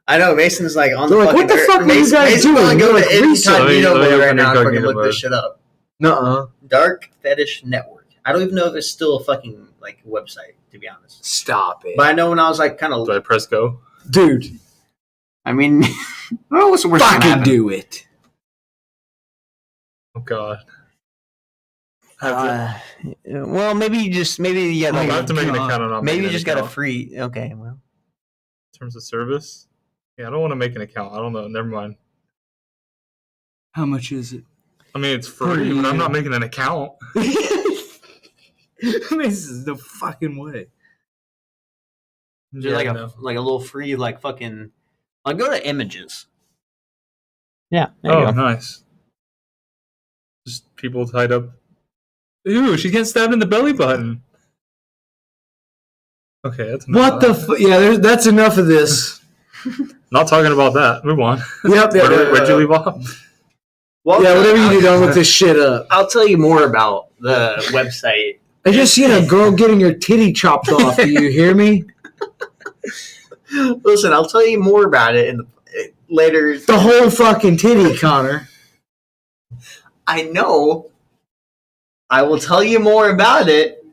S1: I know, Mason's like on
S2: They're
S1: the
S2: like,
S1: fucking...
S2: what the fuck are you guys
S1: Mason's
S2: doing?
S1: going to go
S2: Like,
S1: to incognito mode right now and fucking look
S3: mode.
S1: this shit up.
S2: Nuh-uh.
S1: Dark Fetish Network. I don't even know if it's still a fucking website, to be honest.
S2: Stop it.
S1: But I know when I was like kind of...
S3: Do I press go?
S2: Dude.
S1: I mean... well, what's the worst thing
S2: fucking do it.
S3: Oh, God.
S1: Well, maybe you got
S3: I have to make an account. And
S1: maybe you just got a free... Okay, well.
S3: In terms of service? Yeah, I don't want to make an account. I don't know. Never mind.
S2: How much is it?
S3: I mean, it's free, but I'm not making an account.
S2: This is the fucking way.
S1: Just like a little free fucking... I'll go to images. Yeah. There you go.
S3: Nice. Just people tied up. Ew, she's getting stabbed in the belly button. Okay, that's enough.
S2: What the yeah, that's enough of this.
S3: Not talking about that. Move on.
S2: Yep.
S3: Where'd you leave off?
S1: Well,
S2: yeah, whatever you do, don't look this shit up.
S1: I'll tell you more about the website.
S2: I just seen a girl getting her titty chopped off. Do you hear me?
S1: Listen, I'll tell you more about it later.
S2: The whole fucking titty, Connor.
S1: I know. I will tell you more about it.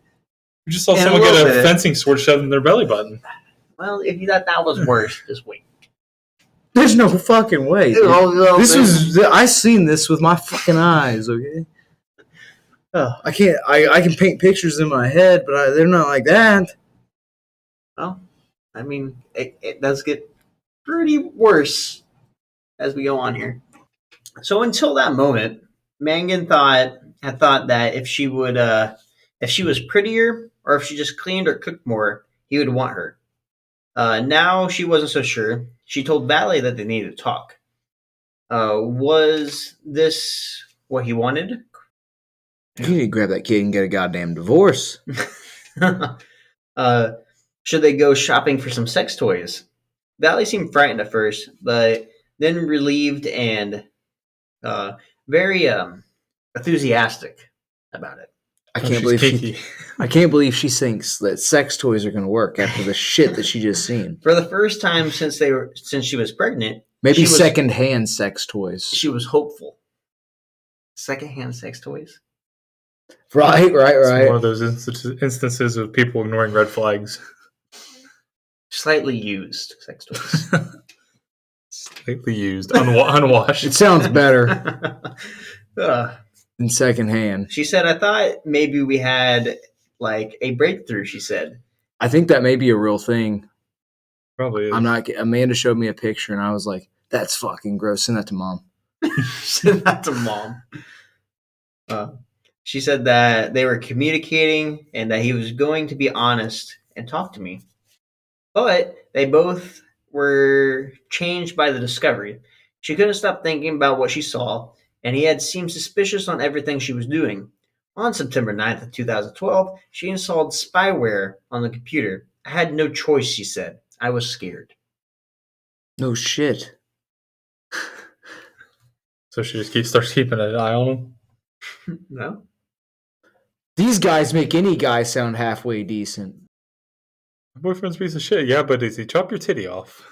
S3: You just saw someone get a fencing sword shoved in their belly button.
S1: Well, if you thought that was worse, just wait.
S2: There's no fucking way. I seen this with my fucking eyes, okay? I can't. I can paint pictures in my head, but they're not like that.
S1: Well, I mean, it does get pretty worse as we go on here. So until that moment, Mangan had thought that if she was prettier or if she just cleaned or cooked more, he would want her. Now she wasn't so sure. She told Valley that they needed to talk. Was this what he wanted?
S2: You need to grab that kid and get a goddamn divorce.
S1: uh, should they go shopping for some sex toys? Valley seemed frightened at first, but then relieved and uh, very enthusiastic about it.
S2: I
S3: Oh,
S2: can't
S3: she's
S2: believe
S3: kinky.
S2: I can't believe she thinks that sex toys are going to work after the shit that she just seen.
S1: For the first time since she was pregnant,
S2: Maybe
S1: she was-
S2: secondhand sex toys.
S1: she was hopeful. Secondhand sex toys.
S2: Right.
S3: It's one of those instances of people ignoring red flags.
S1: Slightly used sex toys.
S3: Slightly used, unwashed.
S2: It sounds better
S1: Uh,
S2: than secondhand.
S1: she said, I thought maybe we had like a breakthrough, she said.
S2: I think that may be a real thing.
S3: Probably is.
S2: I'm not. Amanda showed me a picture, and I was like, "That's fucking gross." Send that to mom.
S1: Send that to mom. She said that they were communicating and that he was going to be honest and talk to me. But they both were changed by the discovery. She couldn't stop thinking about what she saw, and he had seemed suspicious on everything she was doing. On September 9th of 2012, she installed spyware on the computer. I had no choice, she said. I was scared.
S2: No shit.
S3: So she just starts keeping an eye on him.
S1: No?
S2: These guys make any guy sound halfway decent.
S3: My boyfriend's a piece of shit. Yeah, but does he chop your titty off?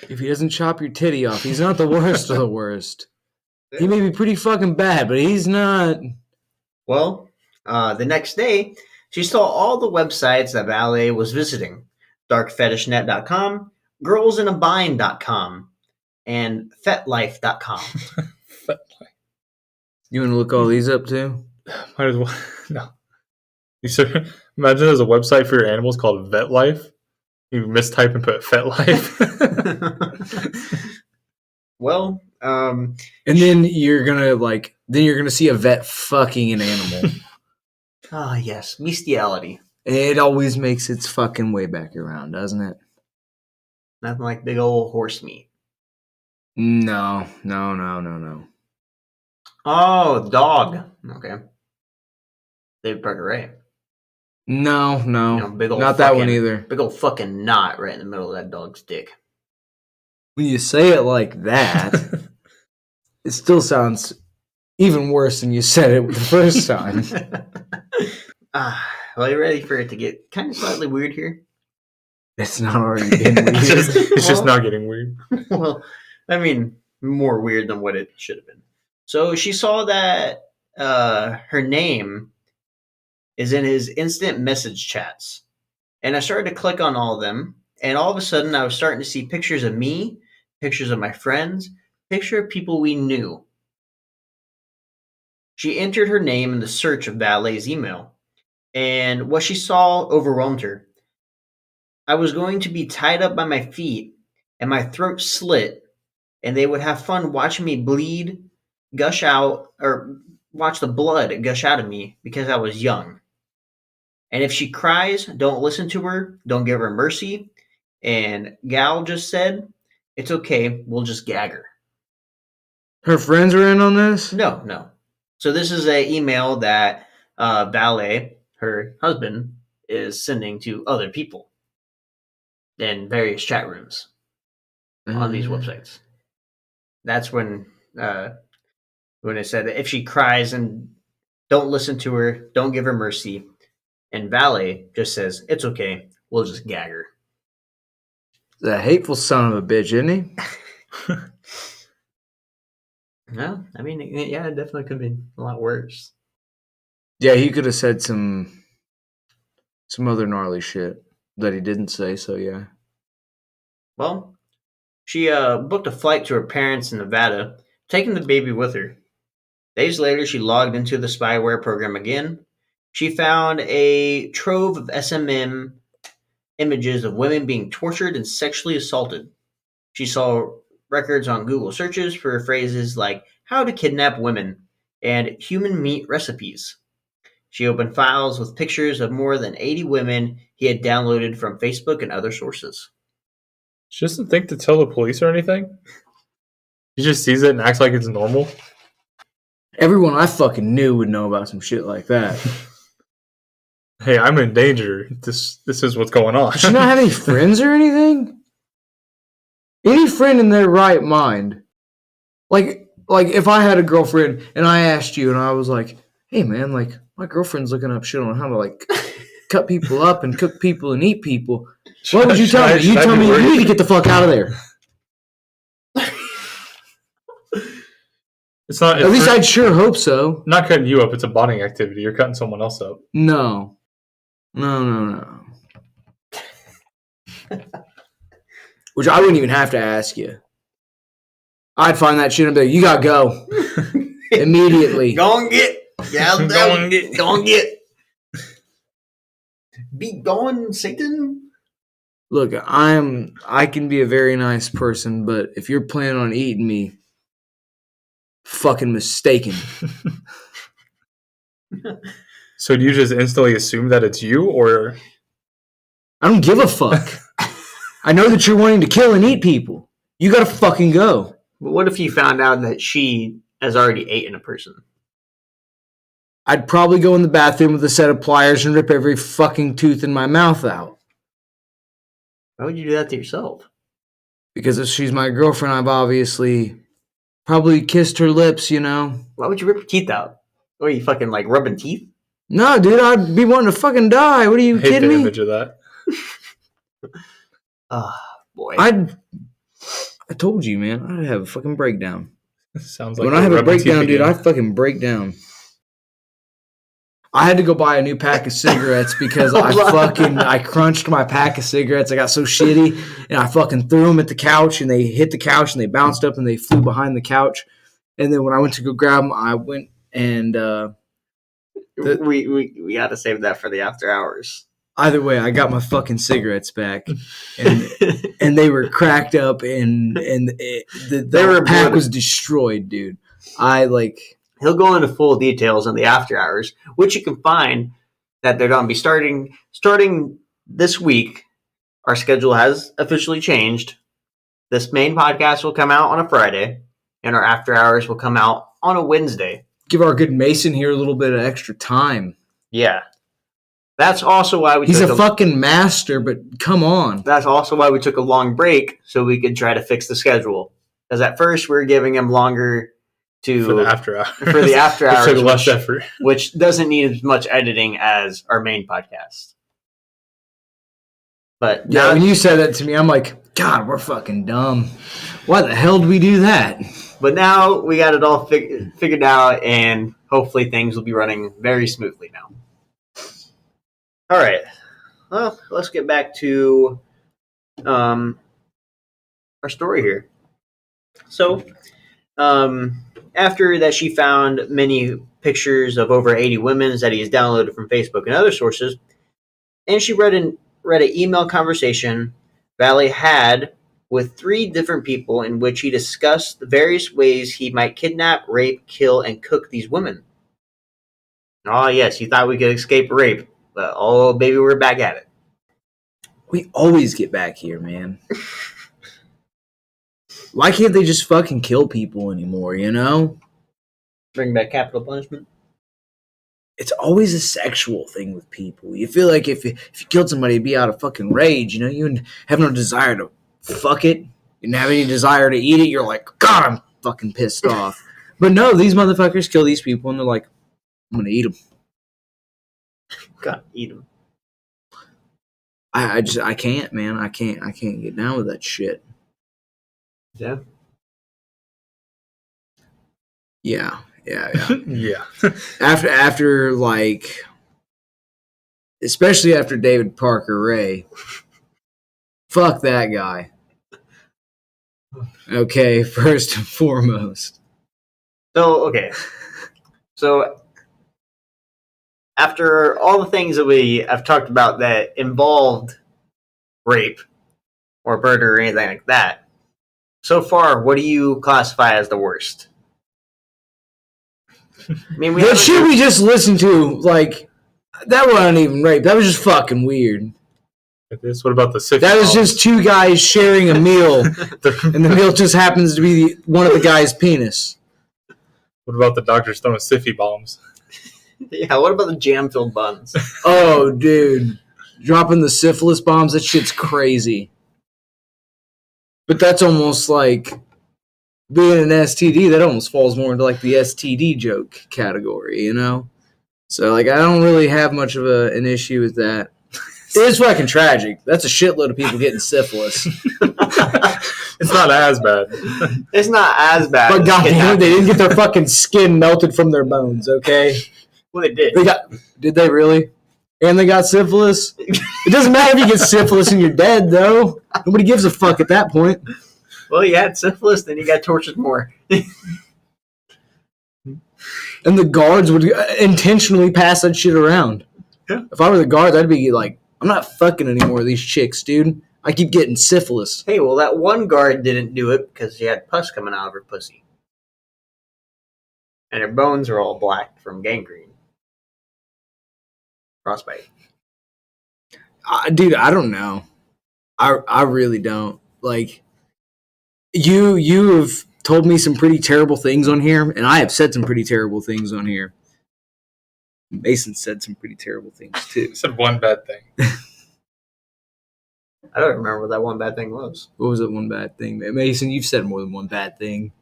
S2: If he doesn't chop your titty off, he's not the worst of the worst. He may be pretty fucking bad, but he's not.
S1: Well, the next day, she saw all the websites that Valet was visiting. darkfetishnet.com, girlsinabind.com, and fetlife.com.
S2: You want to look all these up too?
S3: Might as well. No. You sir, imagine there's a website for your animals called Vet Life. You mistype and put Fet Life.
S1: Well,
S2: And then you're gonna see a vet fucking an animal.
S1: yes, bestiality.
S2: It always makes its fucking way back around, doesn't it?
S1: Nothing like big old horse meat.
S2: No.
S1: Oh, dog. Okay. David Parker Ray.
S2: No.
S1: You know, big old
S2: Not that one
S1: fucking-
S2: either.
S1: Big old fucking knot right in the middle of that dog's dick.
S2: When you say it like that, it still sounds even worse than you said it the first time.
S1: Well, you ready for it to get kind of slightly weird here?
S2: It's not already been weird.
S3: It's just
S1: Well-
S3: not getting weird.
S1: Well, I mean, more weird than what it should have been. So she saw that her name is in his instant message chats. And I started to click on all of them. And all of a sudden, I was starting to see pictures of me, pictures of my friends, picture of people we knew. She entered her name in the search of Valet's email. And what she saw overwhelmed her. I was going to be tied up by my feet and my throat slit, and they would have fun watching me bleed, gush out, or watch the blood gush out of me because I was young. And if she cries, don't listen to her, don't give her mercy. And Gal just said, it's okay, we'll just gag her.
S2: Her friends are in on this?
S1: No. So this is an email that Valet, her husband, is sending to other people in various chat rooms on these websites. That's when it said that if she cries and don't listen to her, don't give her mercy, and Valet just says it's okay, we'll just gag her.
S2: The hateful son of a bitch, isn't he?
S1: No, I mean, yeah, it definitely could be a lot worse.
S2: Yeah, he could have said some other gnarly shit that he didn't say, so yeah.
S1: Well, she booked a flight to her parents in Nevada, taking the baby with her. Days later, she logged into the spyware program again. She found a trove of SMM images of women being tortured and sexually assaulted. She saw records on Google searches for phrases like how to kidnap women and human meat recipes. She opened files with pictures of more than 80 women he had downloaded from Facebook and other sources.
S3: She doesn't think to tell the police or anything. She just sees it and acts like it's normal.
S2: Everyone I fucking knew would know about some shit like that.
S3: Hey, I'm in danger. This is what's going on.
S2: Does she not have any friends or anything? Any friend in their right mind. Like if I had a girlfriend and I asked you and I was like, hey man, like my girlfriend's looking up shit on how to like cut people up and cook people and eat people. What would you tell me? You tell me you need to get the fuck out of there.
S3: It's not.
S2: At least I'd sure hope so.
S3: Not cutting you up. It's a bonding activity. You're cutting someone else up.
S2: No. Which I wouldn't even have to ask you. I'd find that shit and be like, you gotta go. Immediately.
S1: Go and get. Yeah,
S3: Go and get.
S1: Go and get. Be gone, Satan.
S2: Look, I can be a very nice person, but if you're planning on eating me, fucking mistaken.
S3: So do you just instantly assume that it's you, or
S2: I don't give a fuck. I know that you're wanting to kill and eat people. You gotta fucking go.
S1: But what if you found out that she has already eaten a person?
S2: I'd probably go in the bathroom with a set of pliers and rip every fucking tooth in my mouth out.
S1: Why would you do that to yourself?
S2: Because if she's my girlfriend, I've obviously probably kissed her lips, you know?
S1: Why would you rip your teeth out? What are you fucking like rubbing teeth?
S2: No, dude, I'd be wanting to fucking die. What are you
S3: I hate
S2: kidding
S3: the
S2: me?
S3: image of that?
S1: Boy.
S2: I told you, man, I'd have a fucking breakdown.
S3: Sounds like
S2: When I have a
S3: rubbing teeth
S2: breakdown, dude,
S3: again.
S2: I fucking break down. I had to go buy a new pack of cigarettes because I crunched my pack of cigarettes. I got so shitty, and I fucking threw them at the couch, and they hit the couch, and they bounced up, and they flew behind the couch. And then when I went to go grab them, I went and
S1: we got to save that for the after hours.
S2: either way, I got my fucking cigarettes back, and they were cracked up, and the pack was destroyed, dude.
S1: He'll go into full details in the after hours, which you can find that they're going to be starting this week. Our schedule has officially changed. This main podcast will come out on a Friday, and our after hours will come out on a Wednesday.
S2: Give our good Mason here a little bit of extra time.
S1: Yeah. That's also why
S2: He's a fucking master, but come on.
S1: That's also why we took a long break, so we could try to fix the schedule. Because at first we were giving him longer
S3: for the after hours.
S1: For the after hours,
S3: It took less effort.
S1: Which doesn't need as much editing as our main podcast. But
S2: Yeah,
S1: now,
S2: when you said that to me, I'm like, God, we're fucking dumb. Why the hell did we do that?
S1: But now we got it all figured out, and hopefully things will be running very smoothly now. All right. Well, let's get back to our story here. So, after that, she found many pictures of over 80 women that he has downloaded from Facebook and other sources, and she read an email conversation Valley had with 3 different people in which he discussed the various ways he might kidnap, rape, kill, and cook these women. Oh, yes, he thought we could escape rape, but oh, baby, we're back at it.
S2: We always get back here, man. Why can't they just fucking kill people anymore, you know?
S1: Bring back capital punishment.
S2: It's always a sexual thing with people. You feel like if you killed somebody, it'd be out of fucking rage, you know? You wouldn't have no desire to fuck it. You didn't have any desire to eat it. You're like, God, I'm fucking pissed off. But no, these motherfuckers kill these people, and they're like, I'm gonna eat them.
S1: God, eat them.
S2: I can't, man. I can't get down with that shit.
S1: Yeah.
S2: Yeah.
S3: Yeah.
S2: After like, especially after David Parker Ray. Fuck that guy. Okay, first and foremost.
S1: So, after all the things that we have talked about that involved rape or murder or anything like that, So far, what do you classify as the worst? I mean,
S2: That shit we just listened to, like, that wasn't even rape. That was just fucking weird.
S3: What about the sick?
S2: That was just two guys sharing a meal, and the meal just happens to be one of the guy's penis.
S3: What about the doctors throwing Siffy bombs?
S1: Yeah, what about the jam-filled buns?
S2: Oh, dude. Dropping the syphilis bombs, that shit's crazy. But that's almost like being an STD, that almost falls more into like the STD joke category, you know? So, like, I don't really have much of an issue with that. It is fucking tragic. That's a shitload of people getting syphilis.
S3: It's not as bad.
S1: It's not as bad.
S2: But goddamn, they didn't get their fucking skin melted from their bones, okay?
S1: Well, they did.
S2: Did they really? And they got syphilis? It doesn't matter if you get syphilis and you're dead, though. Nobody gives a fuck at that point.
S1: Well, you had syphilis, then you got tortured more.
S2: And the guards would intentionally pass that shit around.
S1: Yeah.
S2: If I were the guards, I'd be like, I'm not fucking any more of these chicks, dude. I keep getting syphilis.
S1: Hey, well, that one guard didn't do it because she had pus coming out of her pussy. And her bones are all black from gangrene. Frostbite.
S2: Dude, I don't know. I really don't. Like, you have told me some pretty terrible things on here, and I have said some pretty terrible things on here. Mason said some pretty terrible things, too.
S3: I said one bad thing.
S1: I don't remember what that one bad thing was.
S2: What was that one bad thing? Mason, you've said more than one bad thing.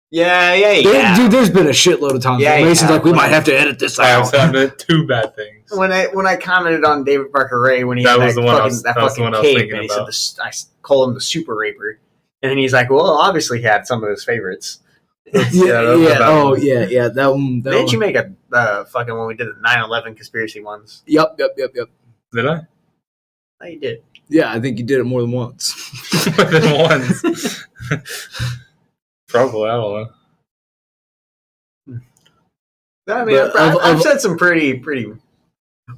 S1: Yeah.
S2: Dude, there's been a shitload of times where Mason's like, we might have to edit this
S3: I
S2: out.
S3: said two bad things.
S1: When I commented on David Parker Ray when he
S3: That
S1: had
S3: was the one I was- that was the one I was
S1: cape,
S3: thinking
S1: and he
S3: about.
S1: said I call him the super raper, and then he's like, well, obviously he had some of his favorites.
S3: that was a bad one.
S2: Yeah. That one.
S1: Didn't you make a fucking when we did the 9/11 conspiracy ones?
S2: Yep.
S3: Did I?
S1: No, you did.
S2: Yeah, I think you did it more than once.
S3: More than once. Probably, I don't know.
S1: I mean,
S2: But
S1: I've said some pretty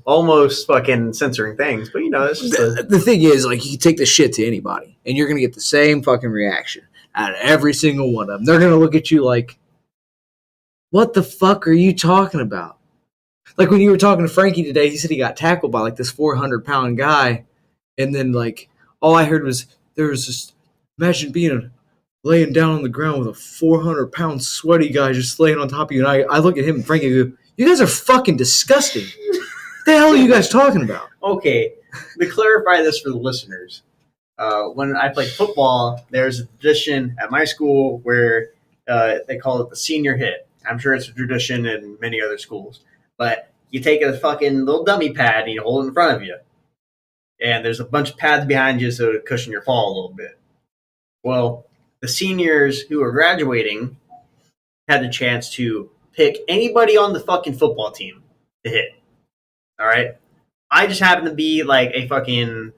S1: almost fucking censoring things, but you know, it's just
S2: The thing is, like, you can take this shit to anybody, and you're gonna get the same fucking reaction out of every single one of them. They're gonna look at you like, "What the fuck are you talking about?" Like when you were talking to Frankie today, he said he got tackled by like this 400-pound guy, and then like all I heard was there was this. Imagine laying down on the ground with a 400-pound sweaty guy just laying on top of you, and I look at him and Frankie and go, "You guys are fucking disgusting. What the hell are you guys talking about?"
S1: okay. To clarify this for the listeners, when I played football, there's a tradition at my school where they call it the senior hit. I'm sure it's a tradition in many other schools, but you take a fucking little dummy pad and you hold it in front of you, and there's a bunch of pads behind you so to cushion your fall a little bit. Well, the seniors who are graduating had the chance to pick anybody on the fucking football team to hit. All right. I just happen to be like a fucking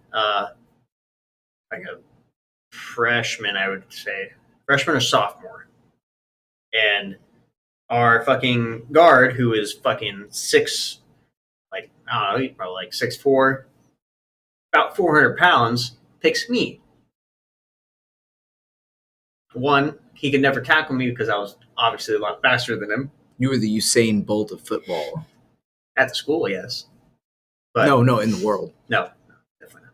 S1: like a freshman, I would say, freshman or sophomore, and our fucking guard, who is fucking I don't know, he's probably like 6'4", about 400 pounds, picks me. One, he could never tackle me because I was obviously a lot faster than him.
S2: You were the Usain Bolt of football.
S1: At the school, yes. But
S2: No, in the world.
S1: no, definitely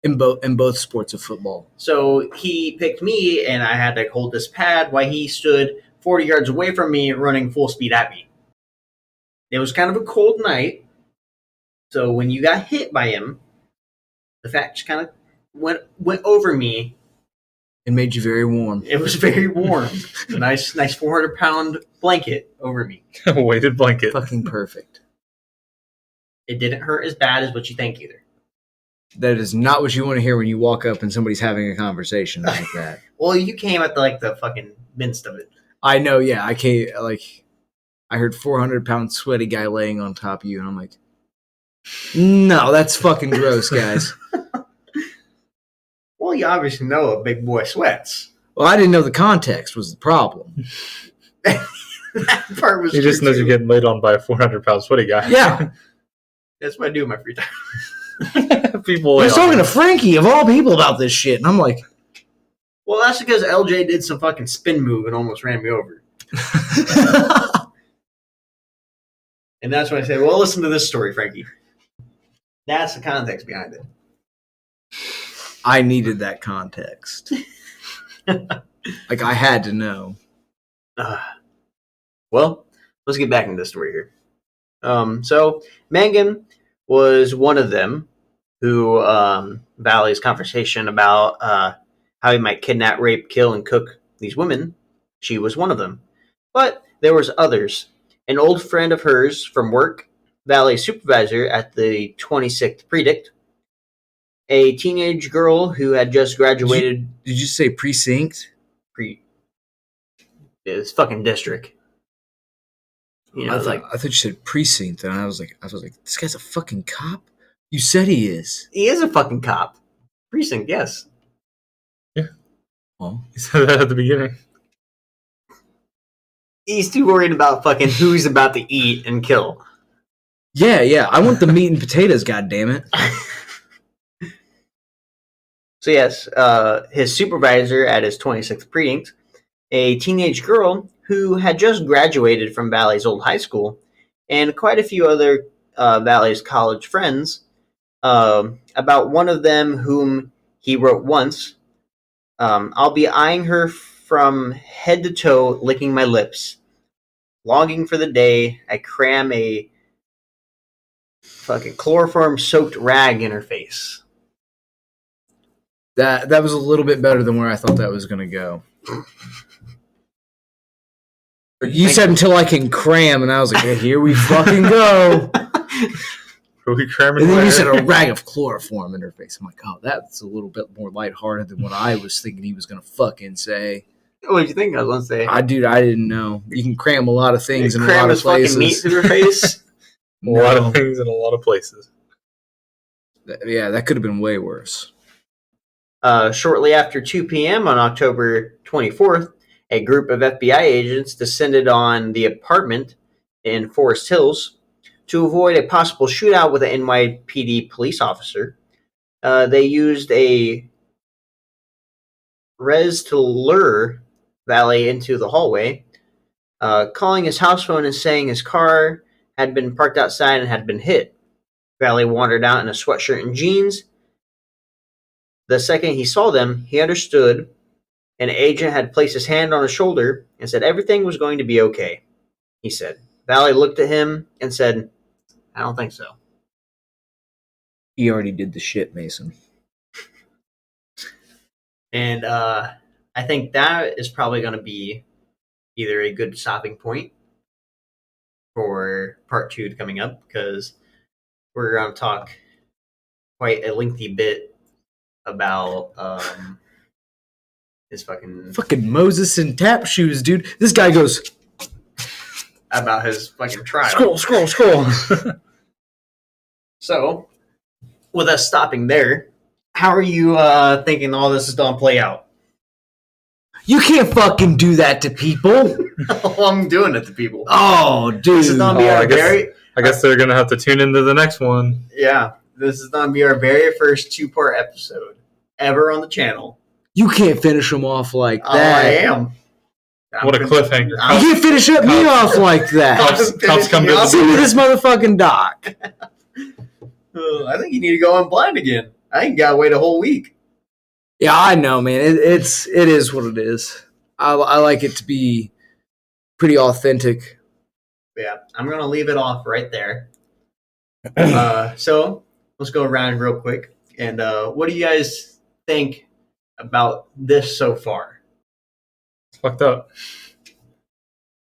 S1: not.
S2: In both sports of football.
S1: So he picked me, and I had to hold this pad while he stood 40 yards away from me, running full speed at me. It was kind of a cold night, so when you got hit by him, the fat just kind of went over me.
S2: It made you very warm.
S1: It was very warm. A nice 400-pound blanket over me.
S3: A weighted blanket.
S2: Fucking perfect.
S1: It didn't hurt as bad as what you think either.
S2: That is not what you want to hear when you walk up and somebody's having a conversation like that.
S1: Well, you came at the fucking midst of it.
S2: I know, yeah. I heard 400-pound sweaty guy laying on top of you, and I'm like, no, that's fucking gross, guys.
S1: Well, you obviously know a big boy sweats.
S2: Well, I didn't know the context was the problem.
S1: That part was
S3: He just
S1: true,
S3: knows
S1: too.
S3: you're getting laid on by a 400-pound sweaty guy.
S2: Yeah.
S1: That's what I do in my free time.
S3: People
S2: I
S3: lay
S2: was
S3: on
S2: talking
S3: him.
S2: to Frankie, of all people, about this shit, and I'm like,
S1: Well, that's because LJ did some fucking spin move and almost ran me over. And that's when I say, well, listen to this story, Frankie. That's the context behind it.
S2: I needed that context. Like, I had to know.
S1: Well, let's get back into the story here. So, Mangan was one of them who Valley's conversation about how he might kidnap, rape, kill, and cook these women. She was one of them. But there was others. An old friend of hers from work, Valley's supervisor at the 26th Precinct, a teenage girl who had just graduated.
S2: Did you say precinct?
S1: It's fucking district. You know,
S2: I thought you said precinct, and I was like, this guy's a fucking cop. You said he is.
S1: he is a fucking cop. Precinct, yes.
S2: Oh,
S3: You said that at the beginning.
S1: He's too worried about fucking who he's about to eat and kill.
S2: yeah. I want the meat and potatoes. God damn it.
S1: So yes, his supervisor at his 26th precinct, a teenage girl who had just graduated from Valley's old high school, and quite a few other Valley's college friends. About one of them whom he wrote once, I'll be eyeing her from head to toe, licking my lips, longing for the day I cram a fucking chloroform-soaked rag in her face.
S2: That was a little bit better than where I thought that was going to go. You said until I can cram, and I was like, hey, here we fucking go.
S3: Are we cramming?
S2: And then you said a rag of chloroform in her face. I'm like, oh, that's a little bit more lighthearted than what I was thinking he was going to fucking say.
S1: What did you think I was going to say?
S2: I didn't know. You can cram a lot of things in a
S1: Cram
S2: lot of
S1: his fucking
S2: places.
S1: meat through her face?
S3: A lot of things in a lot of places.
S2: Yeah, that could have been way worse.
S1: Shortly after 2 p.m. on October 24th, a group of FBI agents descended on the apartment in Forest Hills to avoid a possible shootout with an NYPD police officer. They used a res to lure Valley into the hallway, calling his house phone and saying his car had been parked outside and had been hit. Valley wandered out in a sweatshirt and jeans. The second he saw them, he understood. An agent had placed his hand on his shoulder and said everything was going to be okay, he said. Valley looked at him and said, I don't think so.
S2: He already did the shit, Mason.
S1: And I think that is probably going to be either a good stopping point for part 2 coming up, because we're going to talk quite a lengthy bit about his fucking
S2: Moses in tap shoes, dude. This guy goes,
S1: about his fucking trial.
S2: Scroll.
S1: So, with us stopping there, how are you thinking all this is going to play out?
S2: You can't fucking do that to people.
S1: I'm doing it to people.
S2: Oh, dude.
S1: This is going to be our
S3: I guess they're going to have to tune into the next one.
S1: Yeah, this is going to be our very first 2-part episode ever on the channel.
S2: You can't finish them off like that.
S1: Oh, I am.
S3: What a cliffhanger.
S2: You can't finish me off like that.
S3: Cops come to the
S2: Send me this motherfucking doc.
S1: I think you need to go on blind again. I ain't got to wait a whole week.
S2: Yeah, I know, man. It is what it is. I like it to be pretty authentic.
S1: Yeah, I'm going to leave it off right there. So, let's go around real quick. And what do you guys think about this so far?
S3: It's fucked up.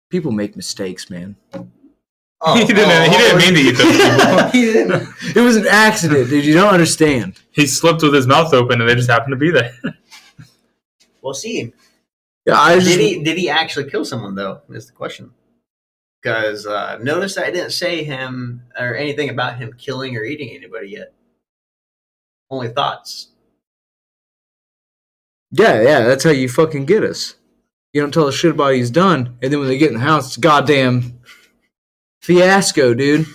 S2: People make mistakes, man.
S3: He didn't mean to eat those people.
S1: He didn't.
S2: It was an accident, dude. You don't understand.
S3: He slipped with his mouth open, and they just happened to be there.
S1: We'll see.
S2: Yeah,
S1: Did he actually kill someone, though, is the question. Because notice I didn't say him or anything about him killing or eating anybody yet. Only thoughts.
S2: Yeah, that's how you fucking get us. You don't tell us shit about he's done, and then when they get in the house, it's goddamn fiasco, dude.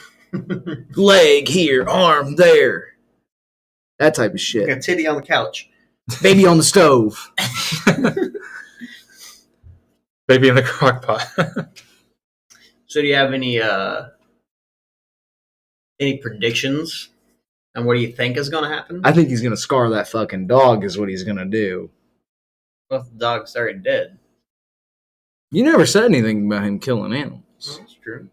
S2: Leg here, arm there. That type of shit.
S1: Like a titty on the couch.
S2: Baby on the stove.
S3: Baby in the crock pot.
S1: So do you have any predictions on what do you think is going to happen?
S2: I think he's going to scar that fucking dog is what he's going to do.
S1: Well, the dog's already dead.
S2: You never said anything about him killing animals.
S1: That's true.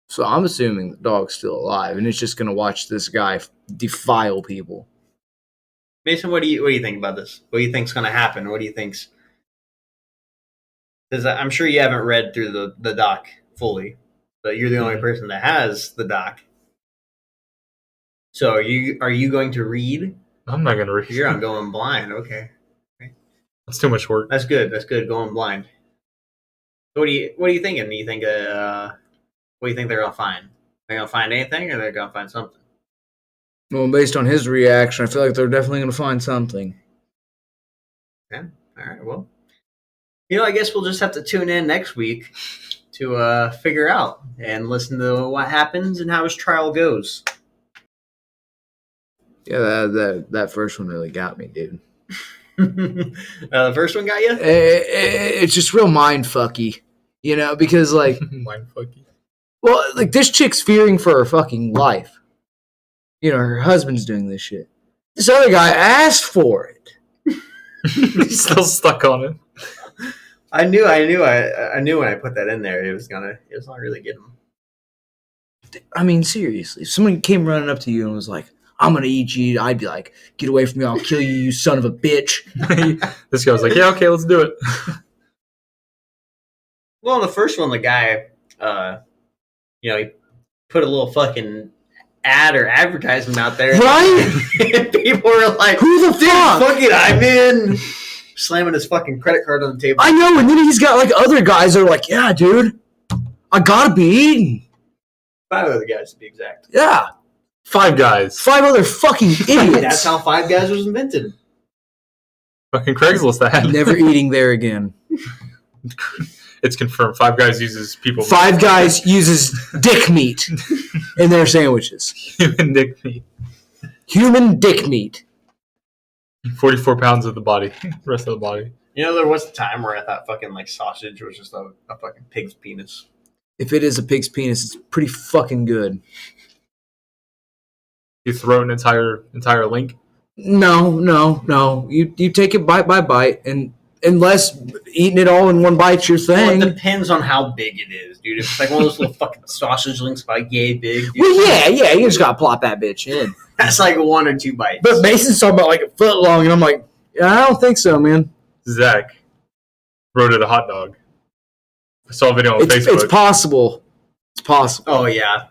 S2: So I'm assuming the dog's still alive, and it's just going to watch this guy defile people.
S1: Mason, what do you think about this? What do you think's going to happen? What do you think's... Because I'm sure you haven't read through the doc fully, but you're the only person that has the doc. So are you going to read?
S3: I'm not going to read.
S1: You're not going blind. Okay.
S3: That's too much work.
S1: That's good. Going blind. What are you thinking? Do you think what do you think they're gonna find? They're gonna find anything, or they're gonna find something?
S2: Well, based on his reaction, I feel like they're definitely going to find something.
S1: Yeah. All right. Well, I guess we'll just have to tune in next week to figure out and listen to what happens and how his trial goes.
S2: Yeah, that first one really got me, dude.
S1: The first one got you?
S2: It's just real mindfucky, because like,
S3: Mindfucky.
S2: well, like this chick's fearing for her fucking life. Her husband's doing this shit. This other guy asked for it.
S3: He's still stuck on it.
S1: I knew when I put that in there, it was not really get him.
S2: I mean, seriously, if someone came running up to you and was like, "I'm gonna eat you," I'd be like, "Get away from me! I'll kill you, you son of a bitch!"
S3: This guy was like, "Yeah, okay, let's do it."
S1: Well, in the first one, the guy, he put a little fucking ad or advertisement out there,
S2: right?
S1: And people were like,
S2: "Who the fuck?
S1: Fuck it, I'm in!" Slamming his fucking credit card on the table.
S2: I know, and then he's got like other guys that are like, "Yeah, dude, I gotta be eaten."
S1: 5 other guys to be exact.
S2: Yeah,
S3: 5 guys.
S2: 5 other fucking idiots.
S1: That's how 5 guys was invented.
S3: Fucking Craigslist ad.
S2: Never eating there again.
S3: It's confirmed. 5 guys uses people.
S2: 5 guys uses dick meat in their sandwiches.
S3: Human dick meat.
S2: Human dick meat.
S3: 44 pounds of the body. The rest of the body.
S1: There was a time where I thought fucking like sausage was just a fucking pig's penis.
S2: If it is a pig's penis, it's pretty fucking good.
S3: You throw an entire link.
S2: No. You take it bite by bite, and unless eating it all in one bite's your thing.
S1: Well, it depends on how big it is, dude. If it's like one of those little fucking sausage links, like yay big. Dude,
S2: Well, yeah, you just gotta plop that bitch in.
S1: that's like 1 or 2 bites.
S2: But Mason's talking about like a foot long, and I'm like, yeah, I don't think so, man.
S3: Zach wrote it a hot dog. I saw a video on Facebook.
S2: It's possible. It's possible.
S1: Oh yeah.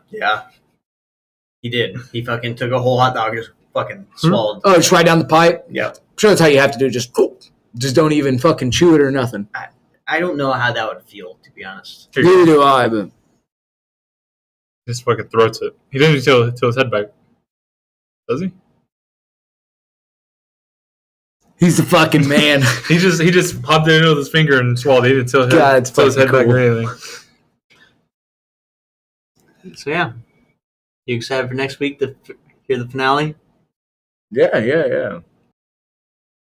S1: He did. He fucking took a whole hot dog and just fucking swallowed.
S2: Oh, it's right down the pipe?
S1: Yeah.
S2: I'm sure that's how you have to do it. Just don't even fucking chew it or nothing.
S1: I don't know how that would feel, to be honest.
S2: Neither do I, but
S3: Just fucking throats it. He didn't even tilt his head back. Does he?
S2: he's the fucking man.
S3: He just popped it in with his finger and swallowed it. He didn't tilt
S2: God, it's
S3: his head back
S2: fucking
S3: or anything.
S1: So yeah. You excited for next week to hear the finale?
S2: Yeah.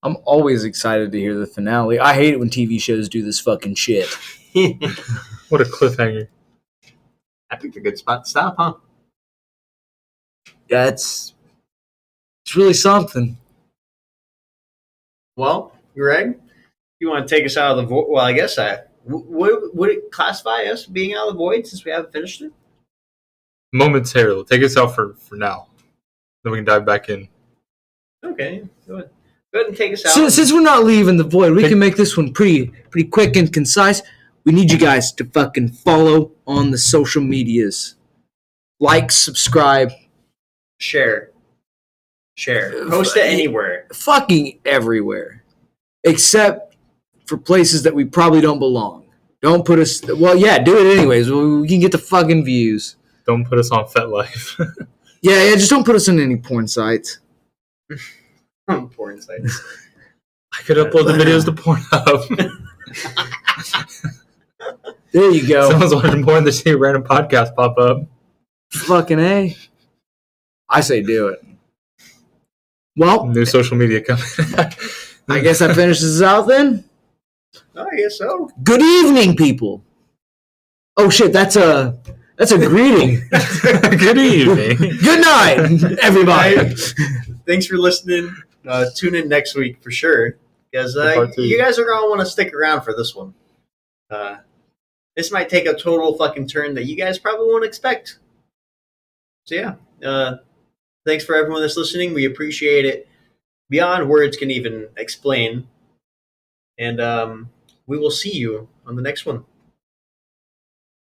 S2: I'm always excited to hear the finale. I hate it when TV shows do this fucking shit.
S3: What a cliffhanger.
S1: I picked a good spot to stop, huh?
S2: Yeah, it's really something.
S1: Well, Greg, you want to take us out of the void? Well, I guess would it classify us being out of the void since we haven't finished it?
S3: Momentarily. Take us out for now. Then we can dive back in.
S1: Okay, go ahead and take us out.
S2: Since we're not leaving the void, we can make this one pretty quick and concise. We need you guys to fucking follow on the social medias. Like, subscribe.
S1: Share. Post it anywhere.
S2: Fucking everywhere. Except for places that we probably don't belong. Don't put us... Well, yeah, do it anyways. We can get the fucking views.
S3: Don't put us on FetLife.
S2: Yeah, just don't put us on any porn sites.
S1: Porn sites.
S3: I could upload the videos to Pornhub.
S2: There you go.
S3: Someone's watching porn, they see a random podcast pop up.
S2: Fucking A. I say do it. Well,
S3: New social media coming.
S2: I guess that finishes us out then.
S1: I guess so.
S2: Good evening, people. Oh shit, that's a greeting.
S3: Good evening.
S2: Good night, everybody.
S1: Thanks for listening. Tune in next week for sure, because
S3: Part 2.
S1: you guys are gonna want to stick around for this one. This might take a total fucking turn that you guys probably won't expect. So yeah, thanks for everyone that's listening. We appreciate it beyond words can even explain. And we will see you on the next one.